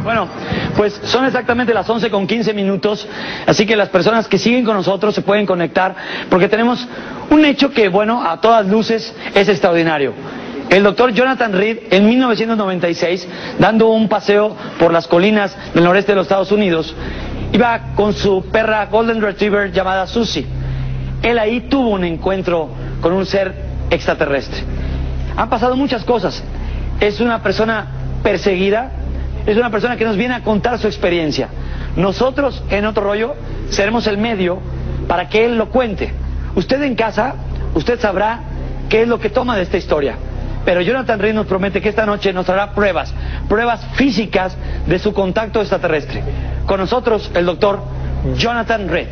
Bueno, pues son exactamente las 11:15, así que las personas que siguen con nosotros se pueden conectar porque tenemos un hecho que, bueno, a todas luces es extraordinario. El doctor Jonathan Reed, en 1996, dando un paseo por las colinas del noreste de los Estados Unidos, iba con su perra Golden Retriever llamada Susie. Él ahí tuvo un encuentro con un ser extraterrestre. Han pasado muchas cosas. Es una persona perseguida. Es una persona que nos viene a contar su experiencia. Nosotros, en Otro Rollo, seremos el medio para que él lo cuente. Usted en casa, usted sabrá qué es lo que toma de esta historia. Pero Jonathan Reed nos promete que esta noche nos traerá pruebas físicas de su contacto extraterrestre. Con nosotros, el doctor Jonathan Reed.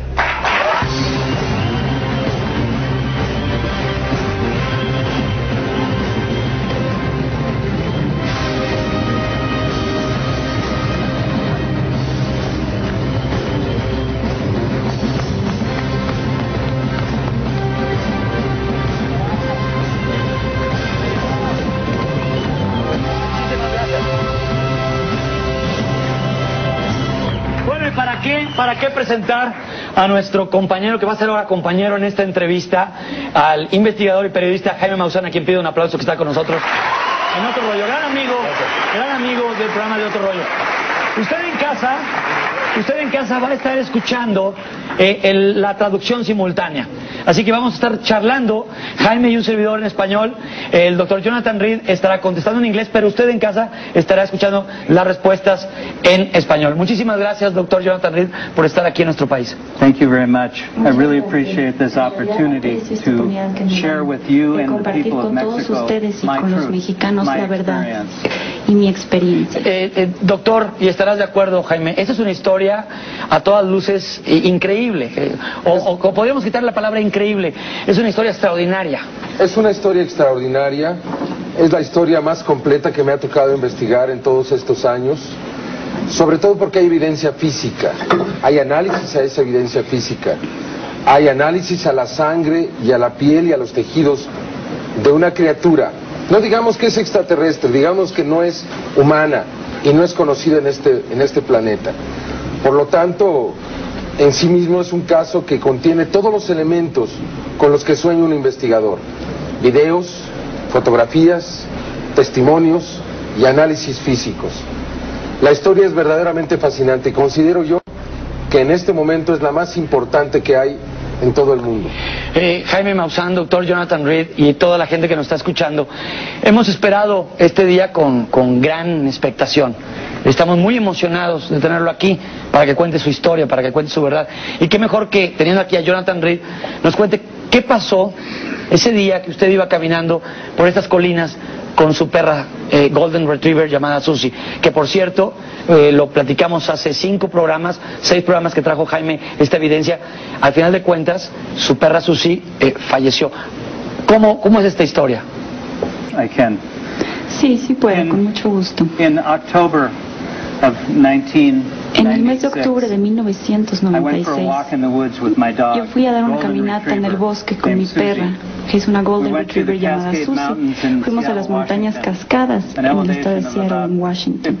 ¿Para qué presentar a nuestro compañero, que va a ser ahora compañero en esta entrevista, al investigador y periodista Jaime Maussan, a quien pido un aplauso, que está con nosotros en Otro Rollo? Gran amigo del programa de Otro Rollo. Usted en casa va a estar escuchando la traducción simultánea. Así que vamos a estar charlando, Jaime y un servidor en español. El doctor Jonathan Reed estará contestando en inglés, pero usted en casa estará escuchando las respuestas en español. Muchísimas gracias, doctor Jonathan Reed, por estar aquí en nuestro país. Thank you very much. I really appreciate this opportunity to share with you and the people of Mexico my truth, my experience. Y mi experiencia. Doctor, y estarás de acuerdo, Jaime, esta es una historia a todas luces increíble, o podríamos quitar la palabra increíble, es una historia extraordinaria. Es una historia extraordinaria, es la historia más completa que me ha tocado investigar en todos estos años, sobre todo porque hay evidencia física, hay análisis a esa evidencia física, hay análisis a la sangre y a la piel y a los tejidos de una criatura. No digamos que es extraterrestre, digamos que no es humana y no es conocida en este planeta. Por lo tanto, en sí mismo es un caso que contiene todos los elementos con los que sueña un investigador. Videos, fotografías, testimonios y análisis físicos. La historia es verdaderamente fascinante y considero yo que en este momento es la más importante que hay en todo el mundo. Jaime Maussan, doctor Jonathan Reed y toda la gente que nos está escuchando, hemos esperado este día con gran expectación. Estamos muy emocionados de tenerlo aquí para que cuente su historia, para que cuente su verdad. Y qué mejor que, teniendo aquí a Jonathan Reed, nos cuente qué pasó ese día que usted iba caminando por estas colinas con su perra Golden Retriever llamada Susie, que por cierto, lo platicamos hace 6 programas que trajo Jaime esta evidencia. Al final de cuentas, su perra Susie falleció. ¿Cómo es esta historia? I can. Sí, puedo, con mucho gusto. In October of 1996, en el mes de octubre de 1996, yo fui a dar una caminata en el bosque con mi perra, que es una Golden Retriever llamada Susie. Fuimos a las montañas Cascadas en el estado de Seattle, en Washington.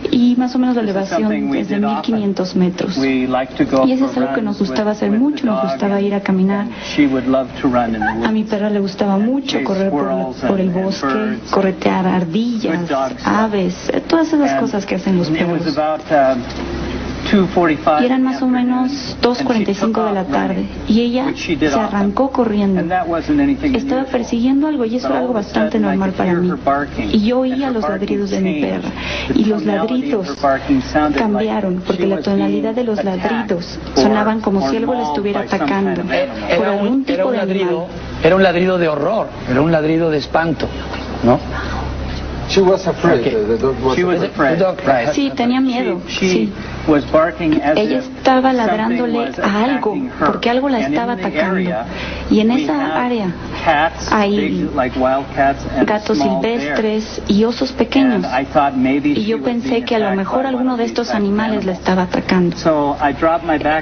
Y más o menos la elevación es de 1500 metros. Y eso es algo que nos gustaba hacer mucho, nos gustaba ir a caminar. A mi perra le gustaba mucho correr por el bosque, corretear ardillas, aves, todas esas cosas que hacen los perros. Y eran más o menos 2:45 de la tarde y ella se arrancó corriendo. Estaba persiguiendo algo y eso era algo bastante normal para mí. Y yo oía los ladridos de mi perra y los ladridos cambiaron porque la tonalidad de los ladridos sonaban como si algo le estuviera atacando por algún tipo de animal. Era un ladrido de horror, era un ladrido de espanto, ¿no? She was afraid. Okay. The dog was She was afraid. The dog cried. Sí, tenía miedo. Sí. ella estaba ladrándole a algo, porque algo la estaba atacando. Y en esa área hay gatos silvestres y osos pequeños. Y yo pensé que a lo mejor alguno de estos animales la estaba atacando.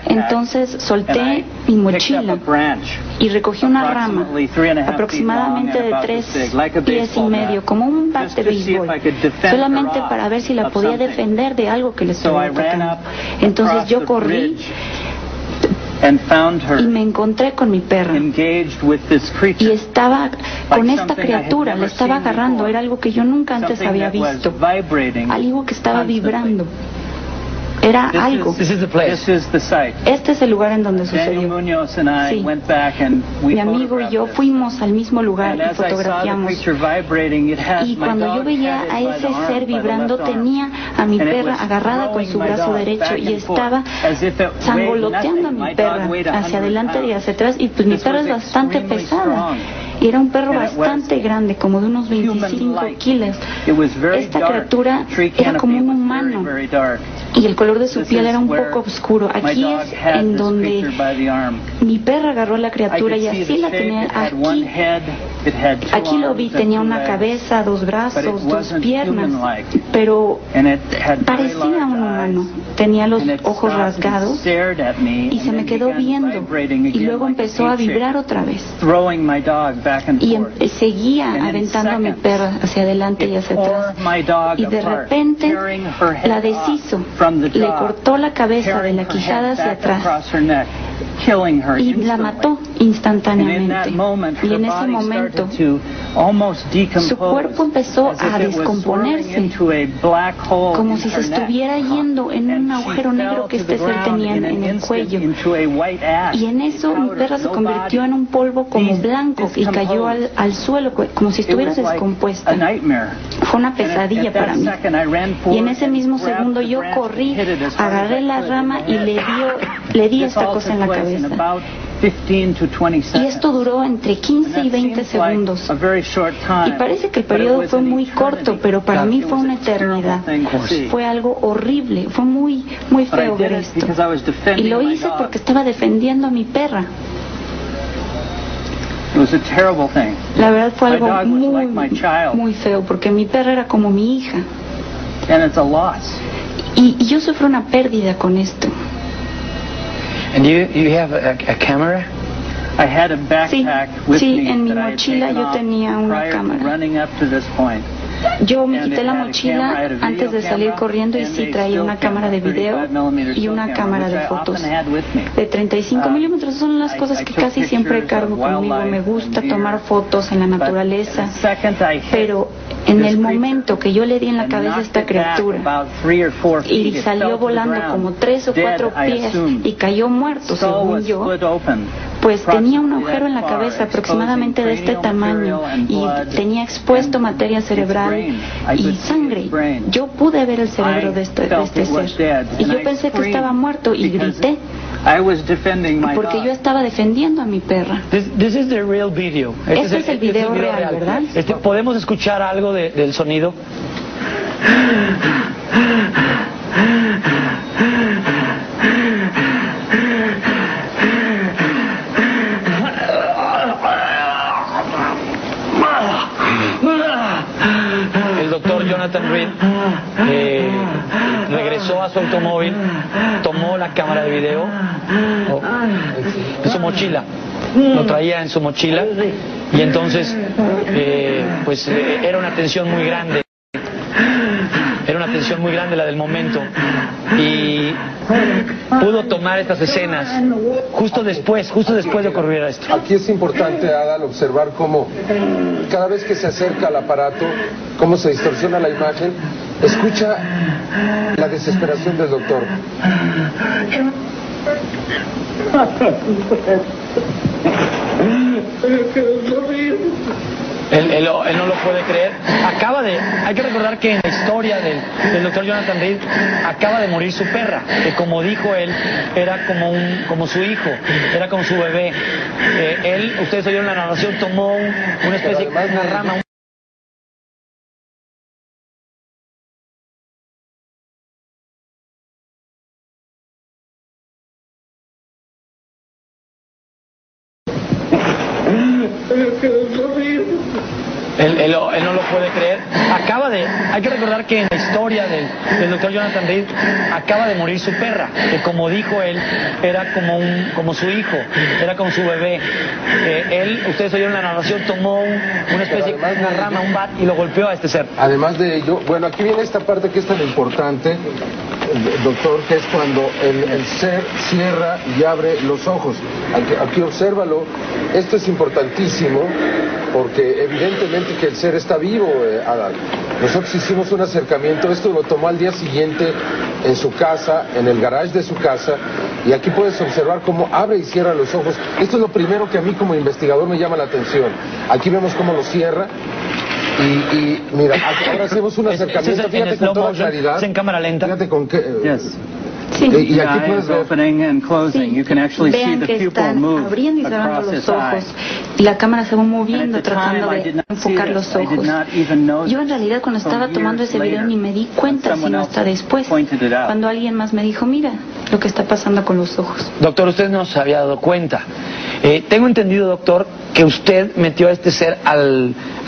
Entonces solté mi mochila y recogí una rama aproximadamente de 3 pies y medio, como un bat de béisbol, solamente para ver si la podía defender de algo que le estaba atacando. Entonces yo corrí y me encontré con mi perra y estaba con esta criatura, la estaba agarrando. Era algo que yo nunca antes había visto, algo que estaba vibrando. Era algo. Este es el lugar en donde sucedió. Sí. Mi amigo y yo fuimos al mismo lugar y fotografiamos. Y cuando yo veía a ese ser vibrando, tenía a mi perra agarrada con su brazo derecho y estaba sangoloteando a mi perra hacia adelante y hacia atrás. Y pues mi perra es bastante pesada. Y era un perro bastante grande, como de unos 25 kilos. Esta criatura era como un humano y el color de su piel era un poco oscuro. Aquí es en donde mi perra agarró a la criatura y así la tenía aquí. Aquí lo vi, tenía una cabeza, 2 brazos, 2 piernas, pero parecía un humano. Tenía los ojos rasgados y se me quedó viendo y luego empezó a vibrar otra vez. Y seguía aventando a mi perra hacia adelante y hacia atrás. Y de repente la deshizo, le cortó la cabeza de la quijada hacia atrás y la mató instantáneamente. Y en ese momento su cuerpo empezó a descomponerse, como si se estuviera yendo en un agujero negro que este ser tenía en el cuello. Y en eso mi perra se convirtió en un polvo como blanco y cayó al suelo como si estuviera descompuesta. Fue una pesadilla para mí. Y en ese mismo segundo yo corrí, agarré la rama y le di esta cosa en la cabeza. Y esto duró entre 15 y 20 segundos. Y parece que el periodo fue muy corto, pero para mí fue una eternidad. Fue algo horrible, fue muy, muy feo ver esto. Y lo hice porque estaba defendiendo a mi perra. La verdad fue algo muy, muy feo, porque mi perra era como mi hija. Y yo sufro una pérdida con esto. And you have a camera? Sí, en mi mochila yo tenía una cámara. Yo me quité la mochila antes de salir corriendo y sí traía una cámara de video y una cámara de fotos de 35 milímetros. Son las cosas que casi siempre cargo conmigo. Me gusta tomar fotos en la naturaleza, pero en el momento que yo le di en la cabeza a esta criatura y salió volando como 3 o 4 pies y cayó muerto, según yo, pues tenía un agujero en la cabeza aproximadamente de este tamaño y tenía expuesto materia cerebral y sangre. Yo pude ver el cerebro de este ser y yo pensé que estaba muerto y grité porque yo estaba defendiendo a mi perra. This is the real video. Este es el video real, ¿verdad? ¿Podemos escuchar algo del sonido? El doctor Jonathan Reed regresó a su automóvil, tomó la cámara de video de su mochila, lo traía en su mochila y entonces pues era una tensión muy grande. Era una tensión muy grande la del momento y pudo tomar estas escenas justo después de ocurrir esto. Aquí es importante, Adal, observar cómo cada vez que se acerca al aparato, cómo se distorsiona la imagen. Escucha la desesperación del doctor. Él no lo puede creer. Hay que recordar que en la historia del doctor Jonathan Reed acaba de morir su perra, que como dijo él, era como su hijo, era como su bebé. Ustedes oyeron la narración, tomó una especie de una rama, Él no lo puede creer. Hay que recordar que en la historia del doctor Jonathan Reed acaba de morir su perra, que como dijo él, era como su hijo, era como su bebé. Ustedes oyeron la narración, tomó una especie, una rama, un bat, y lo golpeó a este ser. Además de ello, bueno, aquí viene esta parte que es tan importante, doctor, que es cuando el ser cierra y abre los ojos. Aquí obsérvalo. Esto es importantísimo porque evidentemente que el ser está vivo, Adán. Nosotros hicimos un acercamiento, esto lo tomó al día siguiente en su casa, en el garage de su casa, y aquí puedes observar cómo abre y cierra los ojos. Esto es lo primero que a mí como investigador me llama la atención. Aquí vemos cómo lo cierra. Y mira, ahora hacemos un acercamiento, fíjate con toda claridad. Es en cámara lenta. Fíjate con qué... Sí. Y aquí puedes ver. Vean que están abriendo y cerrando los ojos. Y la cámara se va moviendo tratando de enfocar los ojos. Yo en realidad cuando estaba tomando ese video ni me di cuenta, sino hasta después, cuando alguien más me dijo, mira lo que está pasando con los ojos. Doctor, usted no se había dado cuenta. Tengo entendido, doctor, que usted metió a este ser a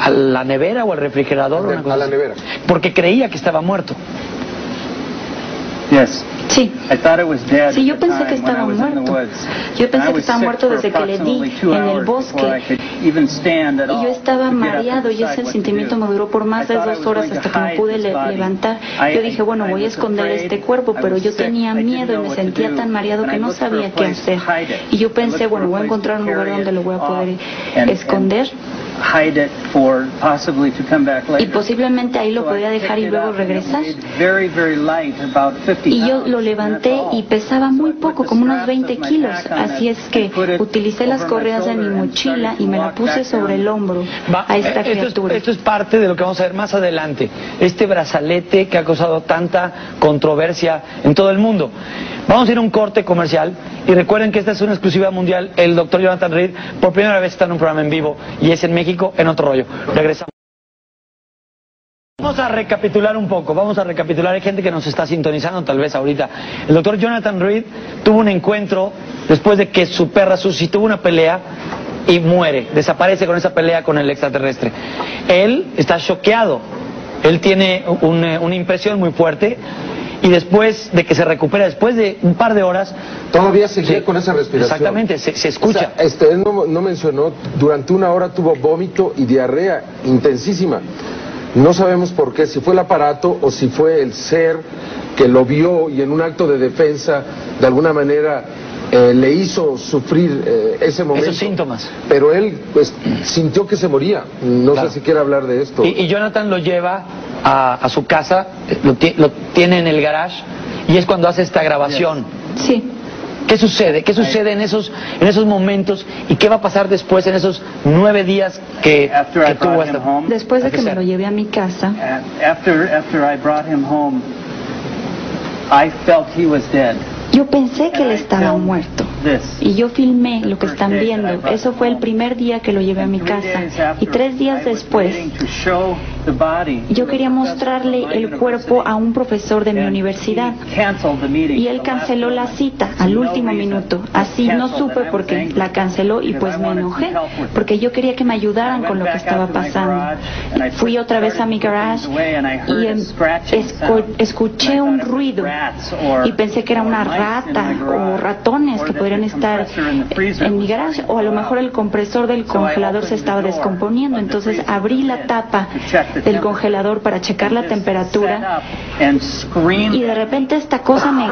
la nevera o al refrigerador. A la nevera. Porque creía que estaba muerto. Sí. Sí, yo pensé que estaba muerto. Yo pensé que estaba muerto desde que le di en el bosque. Y yo estaba mareado y ese sentimiento me duró por más de 2 horas hasta que me pude levantar. Yo dije, bueno, voy a esconder este cuerpo, pero yo tenía miedo y me sentía tan mareado que no sabía qué hacer. Y yo pensé, bueno, voy a encontrar un lugar donde lo voy a poder esconder. Y posiblemente ahí lo podía dejar y luego regresar. Y yo lo levanté y pesaba muy poco, como unos 20 kilos. Así es que utilicé las correas de mi mochila y me la puse sobre el hombro a esta criatura. Esto es parte de lo que vamos a ver más adelante. Este brazalete que ha causado tanta controversia en todo el mundo. Vamos a ir a un corte comercial y recuerden que esta es una exclusiva mundial. El doctor Jonathan Reed por primera vez está en un programa en vivo y es en México, en otro rollo. Regresamos. Vamos a recapitular un poco, hay gente que nos está sintonizando tal vez ahorita. El doctor Jonathan Reed tuvo un encuentro después de que su perra Susie tuvo una pelea y muere, desaparece con esa pelea con el extraterrestre. Él está choqueado, él tiene una impresión muy fuerte. Y después de que se recupera, después de un par de horas... Todavía seguía con esa respiración. Exactamente, se escucha. O sea, él no mencionó, durante 1 hora tuvo vómito y diarrea intensísima. No sabemos por qué, si fue el aparato o si fue el ser que lo vio y en un acto de defensa, de alguna manera, le hizo sufrir ese momento. Esos síntomas. Pero él, pues, sintió que se moría. No sé si quiere hablar de esto. Y Jonathan lo lleva a su casa, lo tiene en el garage, y es cuando hace esta grabación. Sí. ¿Qué sucede? ¿Qué sucede en esos momentos? ¿Y qué va a pasar después en esos 9 días que tuvo hasta... Después de que me lo llevé a mi casa, yo pensé que él estaba muerto. Y yo filmé lo que están viendo. Eso fue el primer día que lo llevé a mi casa. Y 3 días después, yo quería mostrarle el cuerpo a un profesor de mi universidad. Y él canceló la cita al último minuto. Así no supe por qué la canceló y pues me enojé. Porque yo quería que me ayudaran con lo que estaba pasando. Fui otra vez a mi garage y escuché un ruido. Y pensé que era una rata o ratones que podrían estar en mi garage, o a lo mejor el compresor del congelador se estaba descomponiendo. Entonces abrí la tapa del congelador para checar la temperatura y de repente esta cosa me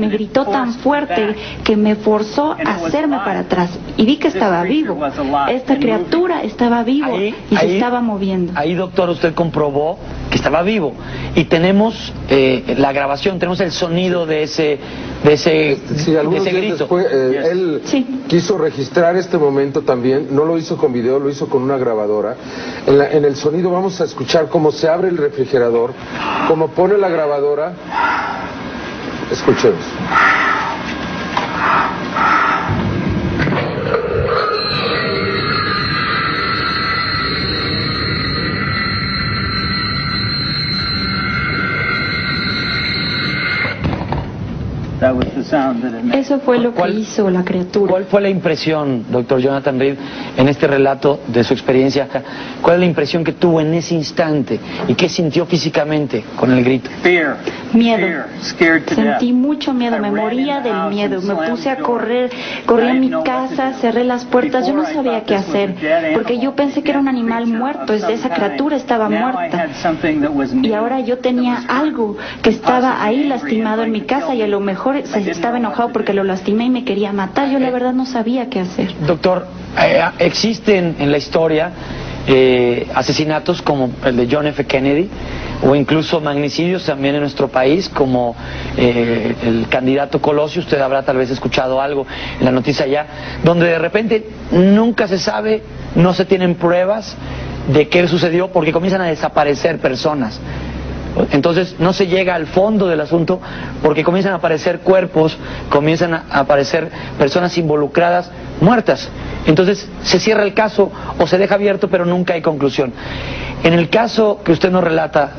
gritó tan fuerte que me forzó a hacerme para atrás y vi que estaba vivo. Esta criatura estaba vivo y se estaba moviendo. Ahí, doctor, usted comprobó que estaba vivo y tenemos la grabación, tenemos el sonido de ese grito. Después, él quiso registrar este momento también, no lo hizo con video, lo hizo con una grabadora. En el sonido vamos a escuchar cómo se abre el refrigerador, cómo pone la grabadora. Escuchemos. Eso fue lo que hizo la criatura. ¿Cuál fue la impresión, doctor Jonathan Reed, en este relato de su experiencia? ¿Cuál es la impresión que tuvo en ese instante y qué sintió físicamente con el grito? Miedo. Sentí mucho miedo, me moría del miedo. Me puse a correr, corrí a mi casa, cerré las puertas. Yo no sabía qué hacer, porque yo pensé que era un animal muerto, esa criatura estaba muerta. Y ahora yo tenía algo que estaba ahí lastimado en mi casa y a lo mejor se estaba enojado porque lo lastimé y me quería matar. Yo la verdad no sabía qué hacer. Doctor, existen en la historia asesinatos como el de John F. Kennedy o incluso magnicidios también en nuestro país como el candidato Colosio. Usted habrá tal vez escuchado algo en la noticia ya, donde de repente nunca se sabe, no se tienen pruebas de qué sucedió porque comienzan a desaparecer personas. Entonces no se llega al fondo del asunto porque comienzan a aparecer cuerpos, comienzan a aparecer personas involucradas muertas. Entonces se cierra el caso o se deja abierto pero nunca hay conclusión. En el caso que usted nos relata,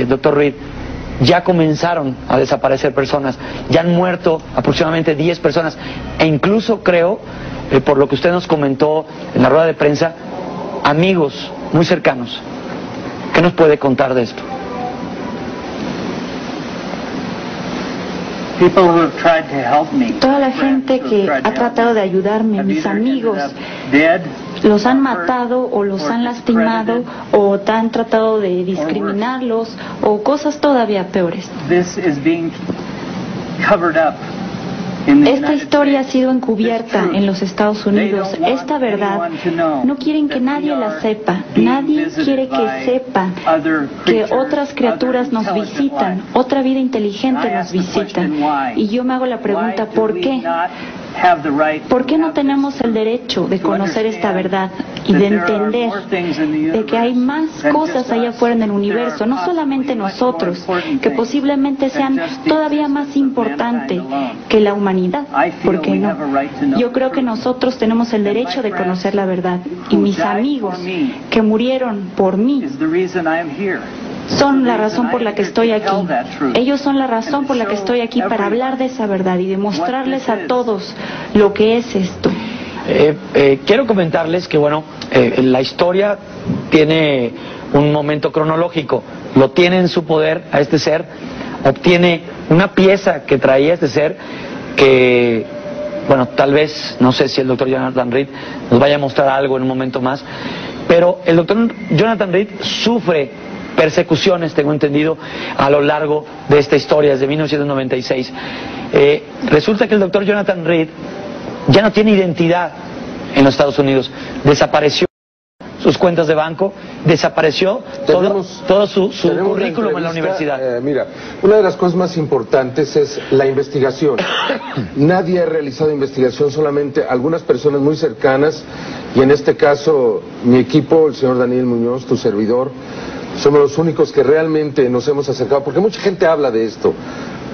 doctor Reed, ya comenzaron a desaparecer personas, ya han muerto aproximadamente 10 personas e incluso creo, por lo que usted nos comentó en la rueda de prensa, amigos muy cercanos. ¿Qué nos puede contar de esto? Toda la gente que ha tratado de ayudarme, mis amigos, los han matado o los han lastimado o han tratado de discriminarlos o cosas todavía peores. Esta historia ha sido encubierta en los Estados Unidos. Esta verdad no quieren que nadie la sepa. Nadie quiere que sepa que otras criaturas nos visitan, otra vida inteligente nos visita. Y yo me hago la pregunta, ¿por qué? ¿Por qué no tenemos el derecho de conocer esta verdad y de entender de que hay más cosas allá afuera en el universo, no solamente nosotros, que posiblemente sean todavía más importantes que la humanidad? ¿Por qué no? Yo creo que nosotros tenemos el derecho de conocer la verdad y mis amigos que murieron por mí son la razón por la que estoy aquí. Ellos son la razón por la que estoy aquí para hablar de esa verdad y demostrarles a todos lo que es esto. Quiero comentarles que, bueno, la historia tiene un momento cronológico. Lo tiene en su poder a este ser, obtiene una pieza que traía este ser que, bueno, tal vez, no sé si el doctor Jonathan Reed nos vaya a mostrar algo en un momento más, pero el doctor Jonathan Reed sufre persecuciones, tengo entendido, a lo largo de esta historia, desde 1996. Resulta que el doctor Jonathan Reed ya no tiene identidad en los Estados Unidos. Desapareció sus cuentas de banco, desapareció todo su currículum en la universidad. Mira, una de las cosas más importantes es la investigación. Nadie ha realizado investigación, solamente algunas personas muy cercanas, y en este caso mi equipo, el señor Daniel Muñoz, tu servidor, somos los únicos que realmente nos hemos acercado, porque mucha gente habla de esto,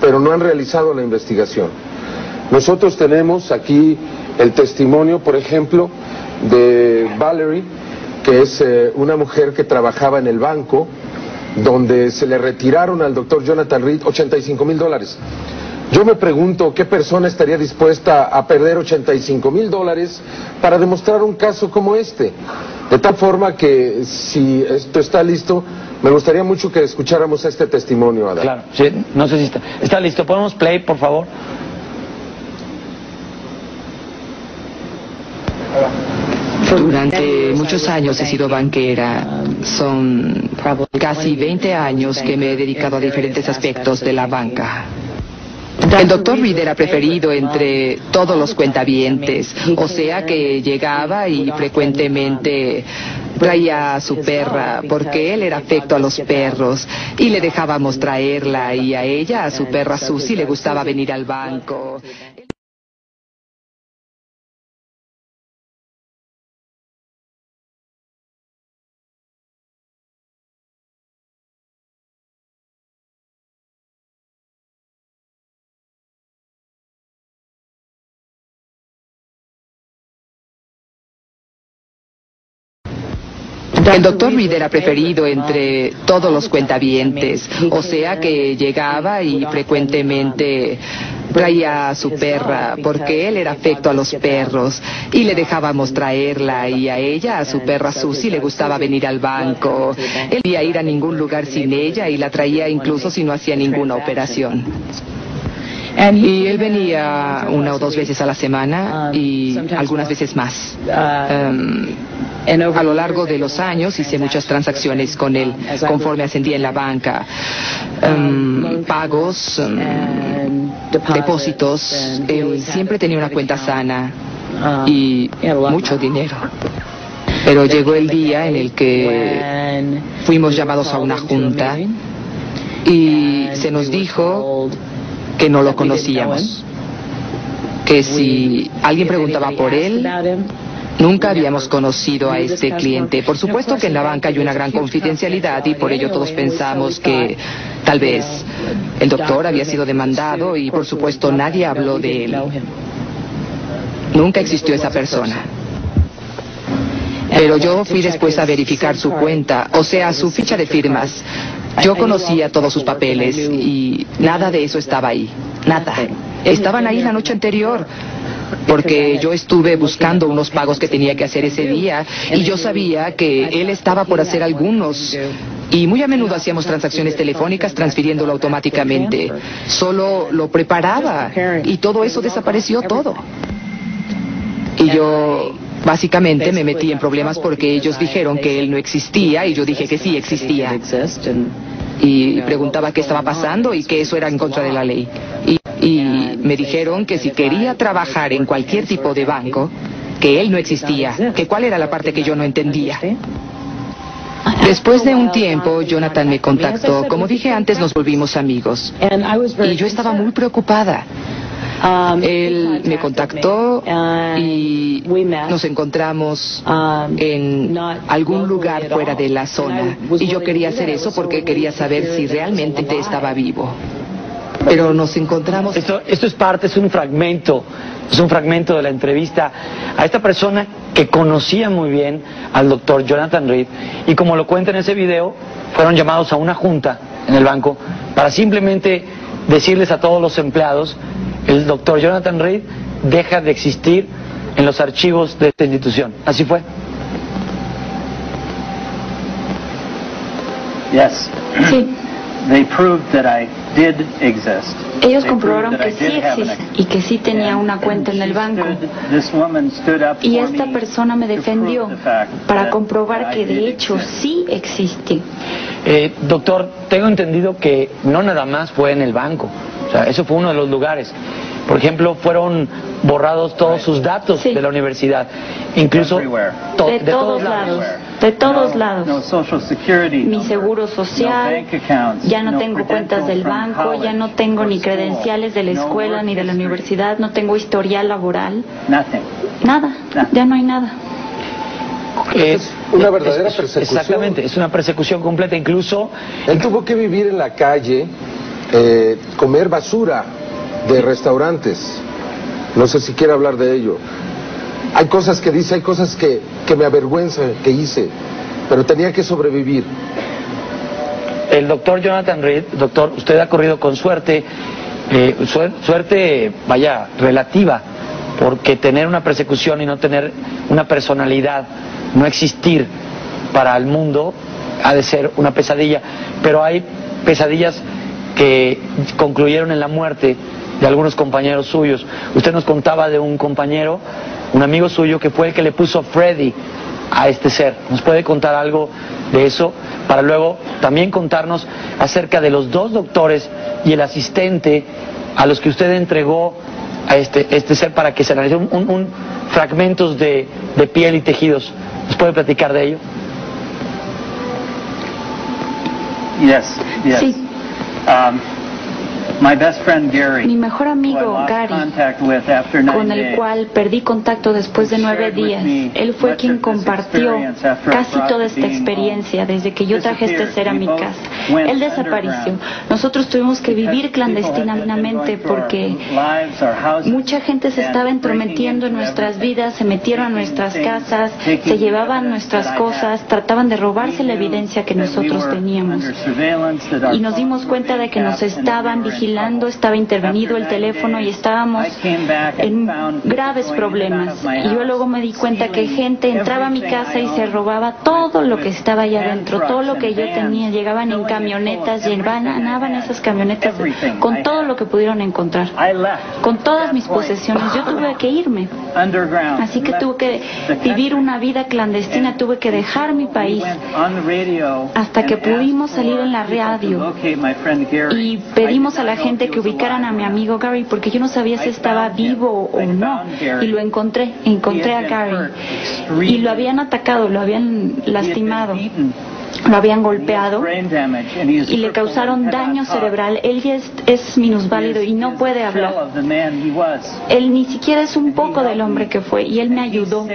pero no han realizado la investigación. Nosotros tenemos aquí el testimonio, por ejemplo, de Valerie, que es una mujer que trabajaba en el banco, donde se le retiraron al doctor Jonathan Reed $85,000. Yo me pregunto qué persona estaría dispuesta a perder $85,000 para demostrar un caso como este. De tal forma que, si esto está listo, me gustaría mucho que escucháramos este testimonio, Adán. Claro, sí, no sé si está listo. ¿Podemos play, por favor? Durante muchos años he sido banquera. Son casi 20 años que me he dedicado a diferentes aspectos de la banca. El doctor Reed era preferido entre todos los cuentavientes, o sea que llegaba y frecuentemente traía a su perra, porque él era afecto a los perros, y le dejábamos traerla, y a ella, a su perra Susie, le gustaba venir al banco. El doctor Reed era preferido entre todos los cuentavientes, o sea que llegaba y frecuentemente traía a su perra porque él era afecto a los perros y le dejábamos traerla, y a ella, a su perra Susie, le gustaba venir al banco. Él no podía ir a ningún lugar sin ella y la traía incluso si no hacía ninguna operación. Y él venía 1 o 2 veces a la semana y algunas veces más. A lo largo de los años hice muchas transacciones con él conforme ascendía en la banca. Pagos, depósitos. Él siempre tenía una cuenta sana y mucho dinero. Pero llegó el día en el que fuimos llamados a una junta y se nos dijo que no lo conocíamos, que si alguien preguntaba por él, nunca habíamos conocido a este cliente. Por supuesto que en la banca hay una gran confidencialidad y por ello todos pensamos que tal vez el doctor había sido demandado y por supuesto nadie habló de él. Nunca existió esa persona. Pero yo fui después a verificar su cuenta, o sea, su ficha de firmas. Yo conocía todos sus papeles y nada de eso estaba ahí. Nada. Estaban ahí la noche anterior, porque yo estuve buscando unos pagos que tenía que hacer ese día y yo sabía que él estaba por hacer algunos. Y muy a menudo hacíamos transacciones telefónicas transfiriéndolo automáticamente. Solo lo preparaba y todo eso desapareció todo. Y yo básicamente me metí en problemas porque ellos dijeron que él no existía y yo dije que sí existía. Y preguntaba qué estaba pasando y que eso era en contra de la ley. Y me dijeron que si quería trabajar en cualquier tipo de banco, que él no existía, que cuál era la parte que yo no entendía. Después de un tiempo, Jonathan me contactó. Como dije antes, nos volvimos amigos. Y yo estaba muy preocupada. Él me contactó y nos encontramos en algún lugar fuera de la zona. Y yo quería hacer eso porque quería saber si realmente estaba vivo. Pero nos encontramos... Esto es parte, es un fragmento de la entrevista a esta persona que conocía muy bien al doctor Jonathan Reed, y como lo cuenta en ese video, fueron llamados a una junta en el banco para simplemente decirles a todos los empleados: el doctor Jonathan Reed deja de existir en los archivos de esta institución. ¿Así fue? Yes. Sí. They proved that I did exist. Ellos comprobaron que sí existe y que sí tenía una cuenta en el banco. Y esta persona me defendió para comprobar que de hecho sí existe. Doctor, tengo entendido que no nada más fue en el banco. O sea, eso fue uno de los lugares. Por ejemplo, fueron borrados todos sus datos de la universidad, incluso de todos lados. De todos lados. Mi seguro social, ya no tengo cuentas del banco, ya no tengo ni credenciales de la escuela ni de la universidad, no tengo historial laboral. Nada, ya no hay nada. Es una verdadera persecución. Exactamente, es una persecución completa. Incluso él tuvo que vivir en la calle, comer basura de restaurantes. No sé si quiere hablar de ello. Hay cosas que dice, hay cosas que me avergüenza que hice, pero tenía que sobrevivir. El doctor Jonathan Reed, doctor, usted ha corrido con suerte, suerte, vaya, relativa, porque tener una persecución y no tener una personalidad, no existir para el mundo, ha de ser una pesadilla. Pero hay pesadillas que concluyeron en la muerte de algunos compañeros suyos. Usted nos contaba de un compañero, un amigo suyo, que fue el que le puso Freddy a este ser. ¿Nos puede contar algo de eso para luego también contarnos acerca de los 2 doctores y el asistente a los que usted entregó a este ser para que se analicen fragmentos de piel y tejidos? ¿Nos puede platicar de ello? Yes. Sí. Mi mejor amigo Gary, con el cual perdí contacto después de 9 días, él fue quien compartió casi toda esta experiencia desde que yo traje este ser a mi casa. Él desapareció. Nosotros tuvimos que vivir clandestinamente porque mucha gente se estaba entrometiendo en nuestras vidas, se metieron a nuestras casas, se llevaban nuestras cosas, trataban de robarse la evidencia que nosotros teníamos. Y nos dimos cuenta de que nos estaban vigilando vigilando, estaba intervenido el teléfono y estábamos en graves problemas. Y yo luego me di cuenta que gente entraba a mi casa y se robaba todo lo que estaba allá adentro, todo lo que yo tenía. Llegaban en camionetas, llenaban esas camionetas con todo lo que pudieron encontrar, con todas mis posesiones. Yo tuve que irme, así que tuve que vivir una vida clandestina, tuve que dejar mi país, hasta que pudimos salir en la radio y pedimos a la gente que ubicaran a mi amigo Gary, porque yo no sabía si estaba vivo o no, y lo encontré a Gary, y lo habían atacado, lo habían lastimado, lo habían golpeado y le causaron daño cerebral. Él ya es minusválido y no puede hablar. Él ni siquiera es un poco del hombre que fue, y él me ayudó.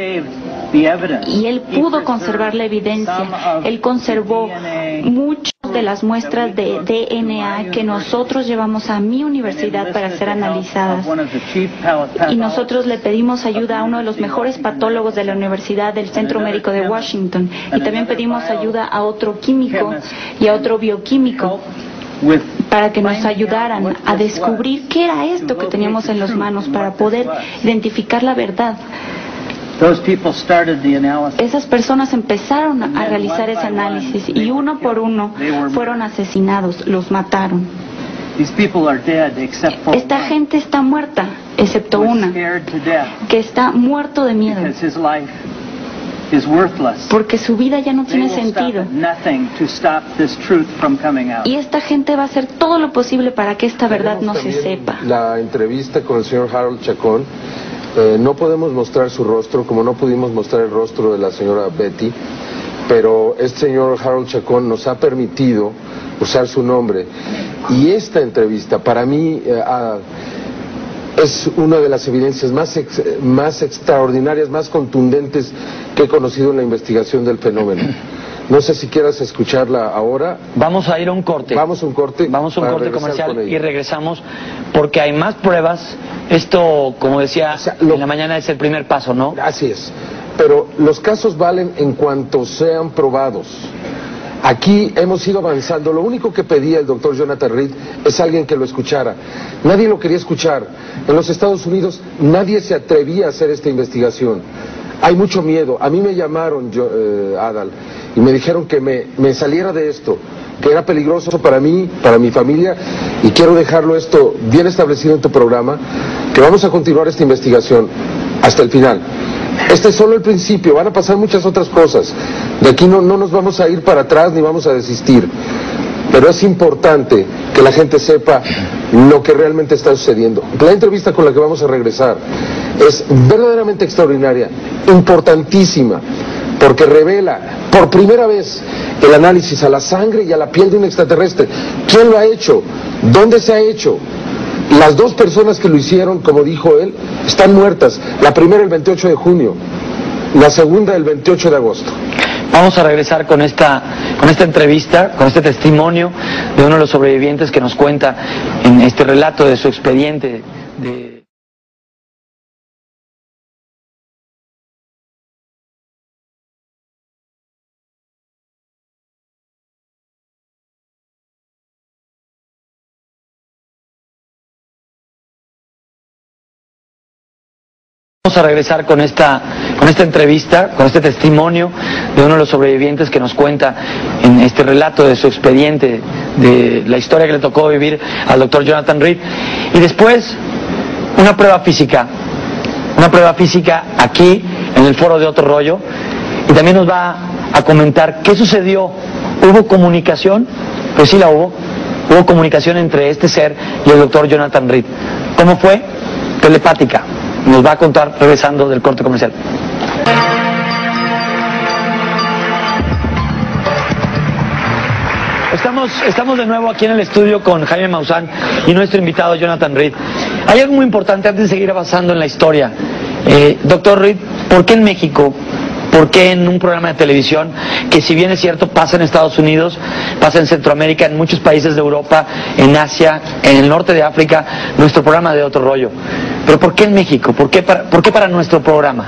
Y él pudo conservar la evidencia. Él conservó muchas de las muestras de DNA que nosotros llevamos a mi universidad para ser analizadas. Y nosotros le pedimos ayuda a uno de los mejores patólogos de la Universidad del Centro Médico de Washington. Y también pedimos ayuda a otro químico y a otro bioquímico para que nos ayudaran a descubrir qué era esto que teníamos en las manos, para poder identificar la verdad. Esas personas empezaron a realizar ese análisis y uno por uno fueron asesinados, los mataron. Esta gente está muerta, excepto una, que está muerto de miedo, porque su vida ya no tiene sentido. Y esta gente va a hacer todo lo posible para que esta verdad no se sepa. La entrevista con el señor Harold Chacón. No podemos mostrar su rostro, como no pudimos mostrar el rostro de la señora Betty, pero este señor Harold Chacón nos ha permitido usar su nombre. Y esta entrevista, para mí, es una de las evidencias más extraordinarias, más contundentes que he conocido en la investigación del fenómeno. No sé si quieras escucharla ahora. Vamos a ir a un corte. Vamos a un corte comercial y regresamos, porque hay más pruebas. Esto, como decía, en la mañana es el primer paso, ¿no? Así es. Pero los casos valen en cuanto sean probados. Aquí hemos ido avanzando. Lo único que pedía el doctor Jonathan Reed es alguien que lo escuchara. Nadie lo quería escuchar. En los Estados Unidos nadie se atrevía a hacer esta investigación. Hay mucho miedo. A mí me llamaron, Adal, y me dijeron que me saliera de esto, que era peligroso para mí, para mi familia, y quiero dejarlo esto bien establecido en tu programa, que vamos a continuar esta investigación hasta el final. Este es solo el principio, van a pasar muchas otras cosas. De aquí no nos vamos a ir para atrás ni vamos a desistir. Pero es importante que la gente sepa lo que realmente está sucediendo. La entrevista con la que vamos a regresar es verdaderamente extraordinaria, importantísima, porque revela por primera vez el análisis a la sangre y a la piel de un extraterrestre. ¿Quién lo ha hecho? ¿Dónde se ha hecho? Las dos personas que lo hicieron, como dijo él, están muertas. La primera el 28 de junio, la segunda el 28 de agosto. Vamos a regresar con esta entrevista, con este testimonio de uno de los sobrevivientes que nos cuenta en este relato de su expediente de... Vamos a regresar con esta entrevista, con este testimonio de uno de los sobrevivientes que nos cuenta en este relato de su expediente, de la historia que le tocó vivir al doctor Jonathan Reed. Y después, una prueba física aquí en el foro de Otro Rollo, y también nos va a comentar qué sucedió. ¿Hubo comunicación? Pues sí la hubo. Hubo comunicación entre este ser y el doctor Jonathan Reed. ¿Cómo fue? Telepática. Nos va a contar regresando del corte comercial. Estamos de nuevo aquí en el estudio con Jaime Maussan y nuestro invitado Jonathan Reed. Hay algo muy importante antes de seguir avanzando en la historia. Doctor Reed, ¿por qué en México? ¿Por qué en un programa de televisión que, si bien es cierto, pasa en Estados Unidos, pasa en Centroamérica, en muchos países de Europa, en Asia, en el norte de África, nuestro programa de Otro Rollo? Pero ¿por qué en México? ¿Por qué para nuestro programa?